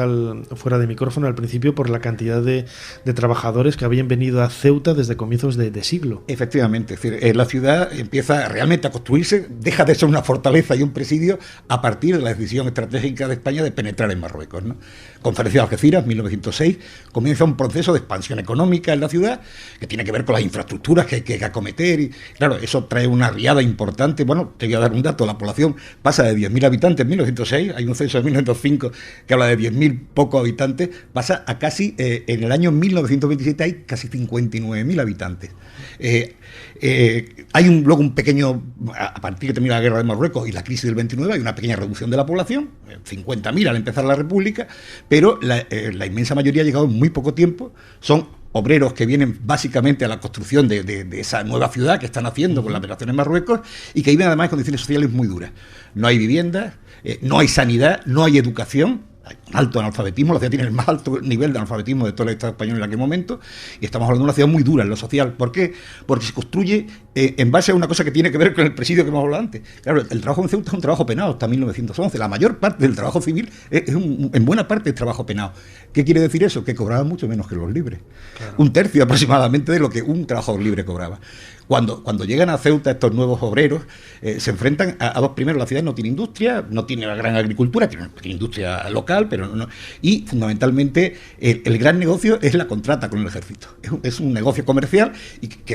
fuera de micrófono al principio, por la cantidad de trabajadores que habían venido a Ceuta desde comienzos de siglo. Efectivamente, es decir, la ciudad empieza realmente a construirse, deja de ser una fortaleza y un presidio a partir de la decisión estratégica de España de penetrar en Marruecos, ¿no? Conferencia de Algeciras, 1906, comienza un proceso de expansión económica en la ciudad que tiene que ver con las infraestructuras que hay que acometer, y claro, eso trae una riada importante. Bueno, te voy a dar un dato: la población pasa de 10.000 habitantes en 1906, hay un censo de 1905 que habla de 10.000 pocos habitantes, pasa a casi, en el año 1927 hay casi 59.000 habitantes. Hay luego un pequeño, a partir que termina la guerra de Marruecos y la crisis del 29, hay una pequeña reducción de la población, 50.000 al empezar la República, pero la inmensa mayoría ha llegado en muy poco tiempo. Son obreros que vienen básicamente a la construcción de esa nueva ciudad que están haciendo con la operación en Marruecos, y que viven además en condiciones sociales muy duras. No hay viviendas, no hay sanidad, no hay educación. Hay un alto analfabetismo, la ciudad tiene el más alto nivel de analfabetismo de todo el Estado español en aquel momento, y estamos hablando de una ciudad muy dura en lo social. ¿Por qué? Porque se construye en base a una cosa que tiene que ver con el presidio que hemos hablado antes. Claro, el trabajo en Ceuta es un trabajo penado hasta 1911. La mayor parte del trabajo civil en buena parte es trabajo penado. ¿Qué quiere decir eso? Que cobraban mucho menos que los libres. Claro. 1/3 aproximadamente de lo que un trabajador libre cobraba. Cuando llegan a Ceuta estos nuevos obreros, se enfrentan a dos. Primero, la ciudad no tiene industria, no tiene una gran agricultura, tiene una pequeña industria local, pero no. Y fundamentalmente el gran negocio es la contrata con el ejército. Es un negocio comercial,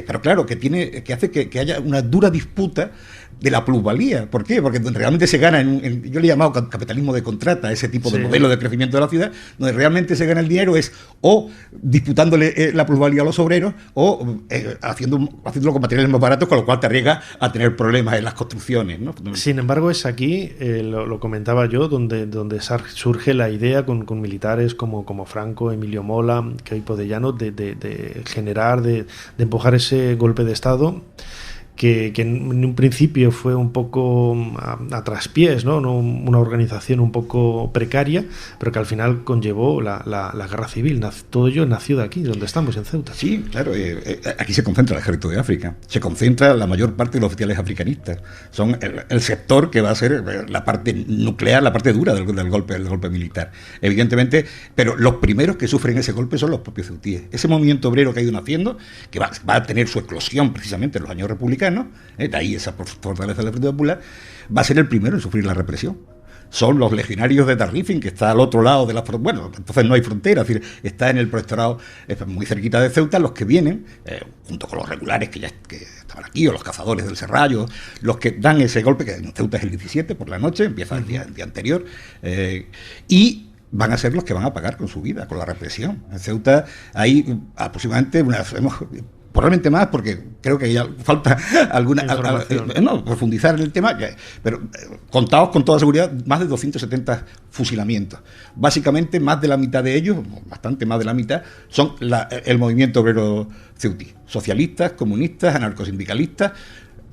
pero claro, que hace que haya una dura disputa de la plusvalía. ¿Por qué? Porque realmente se gana yo le he llamado capitalismo de contrata, ese tipo de modelo de crecimiento de la ciudad, donde realmente se gana el dinero es o disputándole la plusvalía a los obreros o haciéndolo con materiales más baratos, con lo cual te arriesgas a tener problemas en las construcciones, ¿no? Sin embargo, es aquí, lo comentaba yo, donde surge la idea con militares como Franco, Emilio Mola, Queipo de Llano, de generar, de empujar ese golpe de Estado que en un principio fue un poco a traspiés, ¿no? Una organización un poco precaria, pero que al final conllevó la guerra civil. Todo ello nació de aquí, donde estamos, en Ceuta. Sí, claro. Aquí se concentra el ejército de África, se concentra la mayor parte de los oficiales africanistas. Son el sector que va a ser la parte nuclear, la parte dura del golpe militar. Evidentemente, pero los primeros que sufren ese golpe son los propios ceutíes. Ese movimiento obrero que ha ido naciendo, que va a tener su eclosión precisamente en los años republicanos, de ahí esa fortaleza del Frente Popular, va a ser el primero en sufrir la represión. Son los legionarios de Tarrifin, que está al otro lado de la frontera. Bueno, entonces no hay frontera, es decir, está en el protectorado muy cerquita de Ceuta, los que vienen, junto con los regulares que estaban aquí, o los cazadores del Serrallo, los que dan ese golpe, que en Ceuta es el 17 por la noche, empieza el día anterior, y van a ser los que van a pagar con su vida, con la represión. En Ceuta hay aproximadamente probablemente más, porque creo que ya falta profundizar en el tema, pero contados con toda seguridad, más de 270 fusilamientos. Básicamente, más de la mitad de ellos, bastante más de la mitad, son el movimiento obrero ceutí. Socialistas, comunistas, anarcosindicalistas,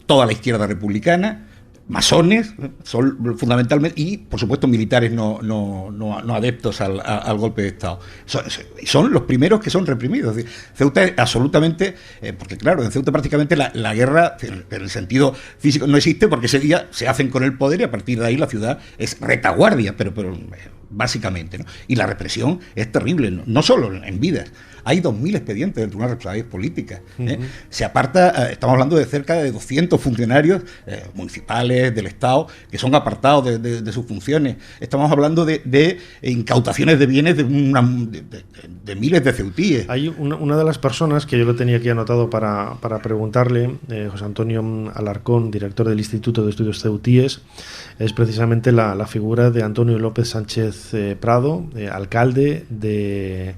toda la izquierda republicana, masones, son fundamentalmente, y por supuesto militares no adeptos al golpe de Estado. Son los primeros que son reprimidos. Es decir, Ceuta es absolutamente, porque claro, en Ceuta prácticamente la guerra, en el sentido físico, no existe, porque ese día se hacen con el poder y a partir de ahí la ciudad es retaguardia, pero básicamente, ¿no? Y la represión es terrible, no solo en vidas. Hay 2.000 expedientes del Tribunal de Responsabilidades Políticas. Se aparta, estamos hablando de cerca de 200 funcionarios municipales del Estado que son apartados de sus funciones. Estamos hablando de incautaciones de bienes de miles de ceutíes. Hay una de las personas que yo lo tenía aquí anotado para preguntarle, José Antonio Alarcón, director del Instituto de Estudios Ceutíes, es precisamente la figura de Antonio López Sánchez Prado, alcalde de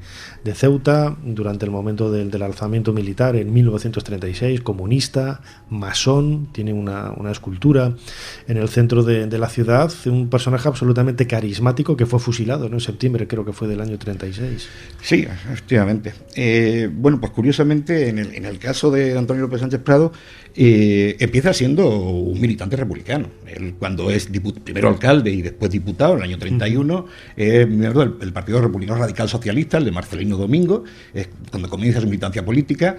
Ceuta durante el momento del alzamiento militar en 1936, comunista, masón, tiene una escultura en el centro de la ciudad, un personaje absolutamente carismático que fue fusilado, ¿no? En septiembre, creo que fue del año 36. Sí, efectivamente. Bueno, pues curiosamente en el caso de Antonio López Sánchez Prado, empieza siendo un militante republicano. Él, cuando es primero alcalde y después diputado en el año 31, es miembro del Partido Republicano Radical Socialista, el de Marcelino Domingo, cuando comienza su militancia política.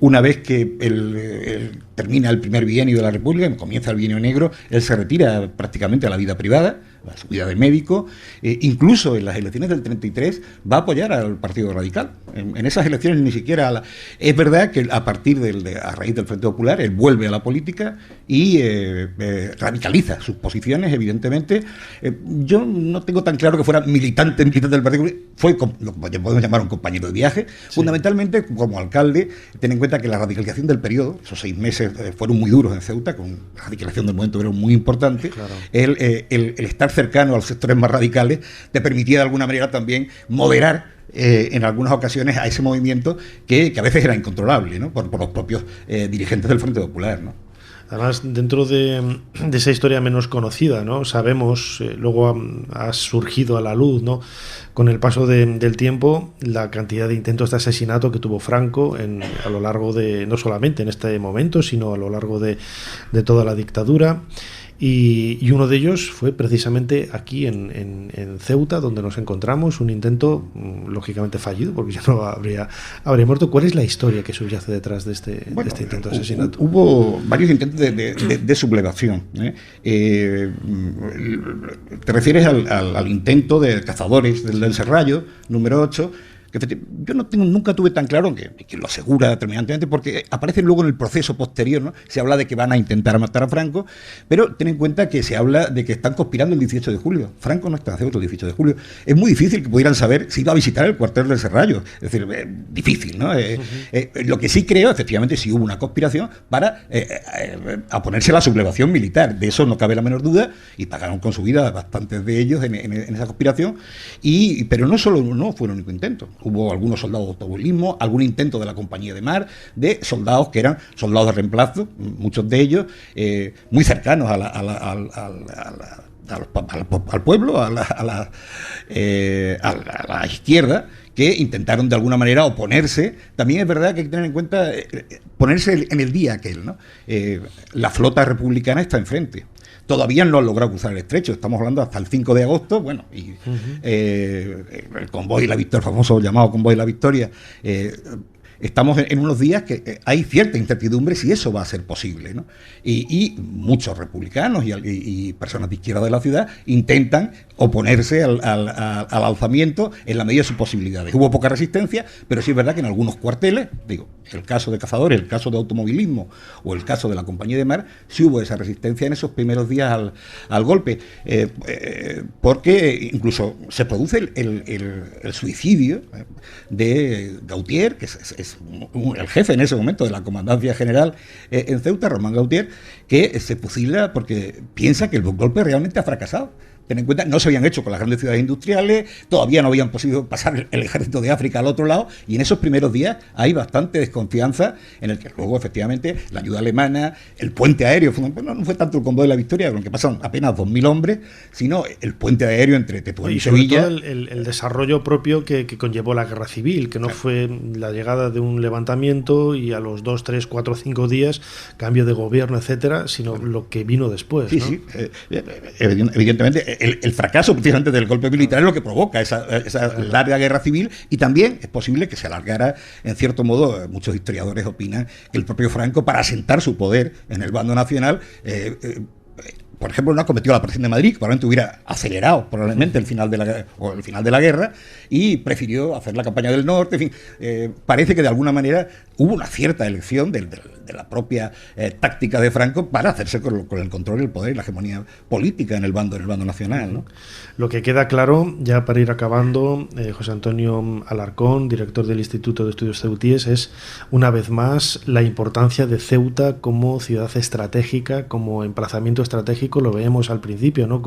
Una vez que él termina el primer bienio de la República, comienza el bienio negro, él se retira prácticamente a la vida privada, a su vida de médico. Incluso en las elecciones del 33 va a apoyar al Partido Radical. En esas elecciones ni siquiera... Es verdad que a raíz del Frente Popular, él vuelve a la política y radicaliza sus posiciones, evidentemente. Yo no tengo tan claro que fuera militante del Partido Popular. Fue lo que podemos llamar un compañero de viaje. Sí. Fundamentalmente, como alcalde, ten en cuenta que la radicalización del periodo, esos 6 meses fueron muy duros en Ceuta, con la radicalización del movimiento obrero muy importante. Claro. El estar cercano a los sectores más radicales te permitía de alguna manera también moderar en algunas ocasiones a ese movimiento que a veces era incontrolable, ¿no? por los propios dirigentes del Frente Popular, ¿no? Además, dentro de esa historia menos conocida, ¿no? Sabemos, luego ha surgido a la luz, ¿no? Con el paso del tiempo, la cantidad de intentos de asesinato que tuvo Franco a lo largo no solamente en este momento, sino a lo largo de toda la dictadura. y uno de ellos fue precisamente aquí en Ceuta, donde nos encontramos, un intento lógicamente fallido, porque ya no habría muerto. ¿Cuál es la historia que subyace detrás de este intento de asesinato? Hubo varios intentos de sublevación. Te refieres al intento de cazadores del Serrallo, número 8, que yo nunca tuve tan claro, que lo asegura terminantemente, porque aparece luego en el proceso posterior, ¿no? Se habla de que van a intentar matar a Franco, pero ten en cuenta que se habla de que están conspirando el 18 de julio. Franco no está en Ceuta el 18 de julio. Es muy difícil que pudieran saber si iba a visitar el cuartel del Serrallo. Es decir, difícil, ¿no? Lo que sí creo, efectivamente, sí hubo una conspiración para oponerse a la sublevación militar. De eso no cabe la menor duda, y pagaron con su vida bastantes de ellos en esa conspiración. Pero no fue el único intento. Hubo algunos soldados de automovilismo, algún intento de la Compañía de Mar, de soldados que eran soldados de reemplazo, muchos de ellos muy cercanos al pueblo, a la izquierda, que intentaron de alguna manera oponerse. También es verdad que hay que tener en cuenta ponerse en el día aquel, ¿no? La flota republicana está enfrente. Todavía no han logrado cruzar el estrecho, estamos hablando hasta el 5 de agosto, bueno, y el convoy de la Victoria, el famoso llamado convoy de la Victoria, estamos en unos días que hay cierta incertidumbre si eso va a ser posible, ¿no? Y muchos republicanos y personas de izquierda de la ciudad intentan oponerse al alzamiento en la medida de sus posibilidades. Hubo poca resistencia, pero sí es verdad que en algunos cuarteles, digo, el caso de cazadores, el caso de automovilismo o el caso de la Compañía de Mar, sí hubo esa resistencia en esos primeros días al golpe, porque incluso se produce el suicidio de Gautier, que es el jefe en ese momento de la Comandancia General en Ceuta, Román Gautier, que se fusila porque piensa que el golpe realmente ha fracasado. Ten en cuenta, no se habían hecho con las grandes ciudades industriales, todavía no habían podido pasar el ejército de África al otro lado, y en esos primeros días hay bastante desconfianza, en el que luego efectivamente la ayuda alemana, el puente aéreo, no fue tanto el convoy de la Victoria, con el que pasan apenas 2.000 hombres, sino el puente aéreo entre Tetuán y Sevilla. Sobre todo el desarrollo propio que conllevó la guerra civil, que no fue la llegada de un levantamiento y a los 2, 3, 4, 5 días cambio de gobierno, etcétera, sino lo que vino después, ¿no? Sí, evidentemente el fracaso precisamente del golpe militar es lo que provoca esa larga guerra civil, y también es posible que se alargara, en cierto modo. Muchos historiadores opinan que el propio Franco, para asentar su poder en el bando nacional, por ejemplo, no ha cometido la presión de Madrid, que probablemente hubiera acelerado el final de la guerra, y prefirió hacer la campaña del norte. En fin, parece que de alguna manera hubo una cierta elección de la propia táctica de Franco para hacerse con el control, el poder y la hegemonía política en el bando nacional, ¿no? Lo que queda claro, ya para ir acabando, José Antonio Alarcón, director del Instituto de Estudios Ceutíes, es una vez más la importancia de Ceuta como ciudad estratégica, como emplazamiento estratégico. Lo vemos al principio, ¿no?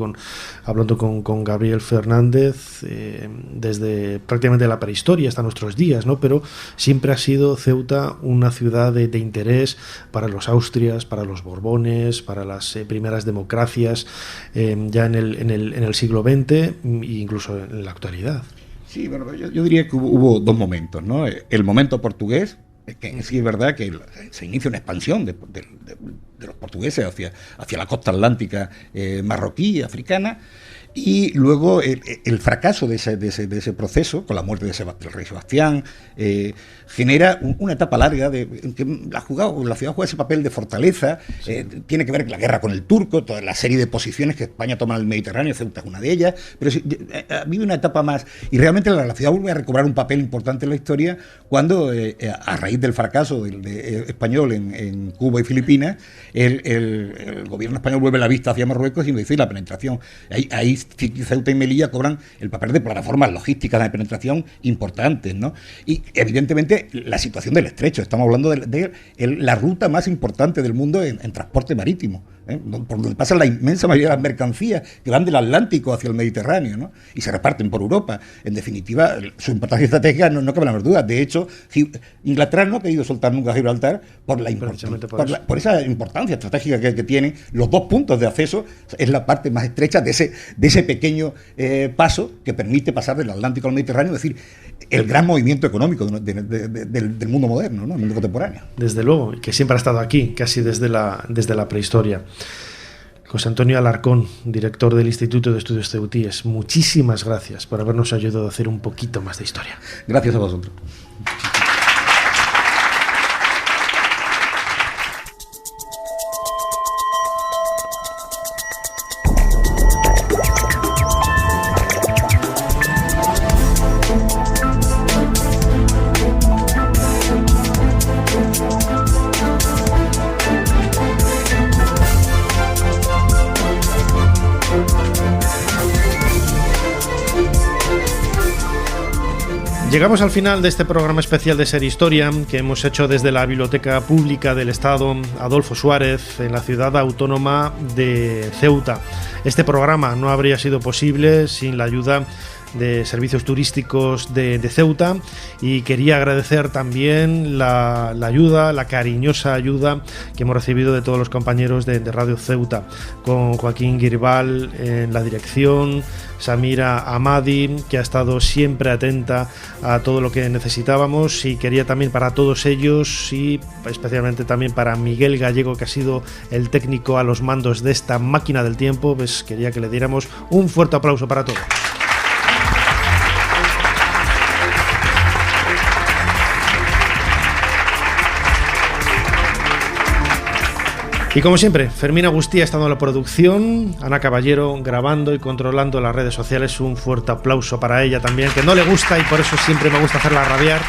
Hablando con Gabriel Fernández, desde prácticamente la prehistoria hasta nuestros días, ¿no? Pero siempre ha sido Ceuta una ciudad de interés para los Austrias, para los Borbones, para las primeras democracias, ya en el siglo XX e incluso en la actualidad. Sí, bueno, yo diría que hubo dos momentos, ¿no? El momento portugués, que sí es verdad que se inicia una expansión de los portugueses hacia la costa atlántica marroquí, africana, y luego el fracaso de ese proceso, con la muerte del rey Sebastián, genera una etapa larga en que la ciudad juega ese papel de fortaleza. Tiene que ver con la guerra con el turco, toda la serie de posiciones que España toma en el Mediterráneo, Ceuta es una de ellas, pero vive una etapa más, y realmente la ciudad vuelve a recobrar un papel importante en la historia cuando, a raíz del fracaso español en Cuba y Filipinas, el gobierno español vuelve la vista hacia Marruecos y decide la penetración. Ahí Ceuta y Melilla cobran el papel de plataformas logísticas de penetración importantes, ¿no? Y evidentemente la situación del estrecho, estamos hablando de la ruta más importante del mundo en transporte marítimo, por donde pasan la inmensa mayoría de las mercancías que van del Atlántico hacia el Mediterráneo, ¿no? Y se reparten por Europa. En definitiva, su importancia estratégica no cabe la menor duda. De hecho, Inglaterra no ha querido soltar nunca Gibraltar por esa importancia estratégica que tienen los dos puntos de acceso. Es la parte más estrecha de ese pequeño paso que permite pasar del Atlántico al Mediterráneo, es decir, el gran movimiento económico del mundo moderno, ¿no? El mundo contemporáneo. Desde luego, que siempre ha estado aquí, casi desde la prehistoria. José Antonio Alarcón, director del Instituto de Estudios Ceutíes, muchísimas gracias por habernos ayudado a hacer un poquito más de historia. Gracias a vosotros. Llegamos al final de este programa especial de Ser Historia que hemos hecho desde la Biblioteca Pública del Estado Adolfo Suárez en la ciudad autónoma de Ceuta. Este programa no habría sido posible sin la ayuda de servicios turísticos de Ceuta, y quería agradecer también la ayuda, la cariñosa ayuda que hemos recibido de todos los compañeros de Radio Ceuta, con Joaquín Girbal en la dirección, Samira Amadi, que ha estado siempre atenta a todo lo que necesitábamos, y quería también para todos ellos, y especialmente también para Miguel Gallego, que ha sido el técnico a los mandos de esta máquina del tiempo, pues quería que le diéramos un fuerte aplauso para todos. Y como siempre, Fermín Agustí ha estado en la producción, Ana Caballero grabando y controlando las redes sociales. Un fuerte aplauso para ella también, que no le gusta y por eso siempre me gusta hacerla rabiar.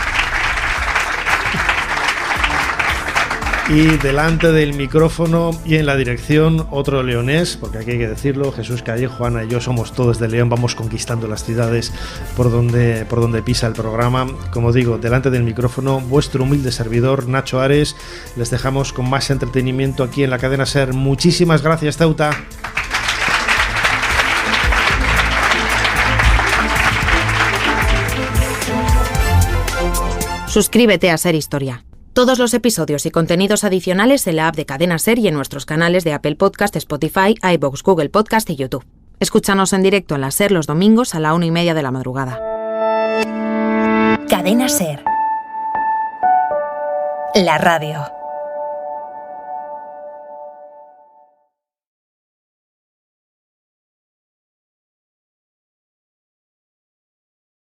Y delante del micrófono y en la dirección, otro leonés, porque aquí hay que decirlo, Jesús Callejo. Ana y yo somos todos de León, vamos conquistando las ciudades por donde pisa el programa. Como digo, delante del micrófono, vuestro humilde servidor, Nacho Ares. Les dejamos con más entretenimiento aquí en la cadena SER. Muchísimas gracias, Ceuta. Suscríbete a Ser Historia. Todos los episodios y contenidos adicionales en la app de Cadena SER y en nuestros canales de Apple Podcast, Spotify, iVoox, Google Podcast y YouTube. Escúchanos en directo en la SER los domingos a la 1:30 de la madrugada. Cadena SER. La radio.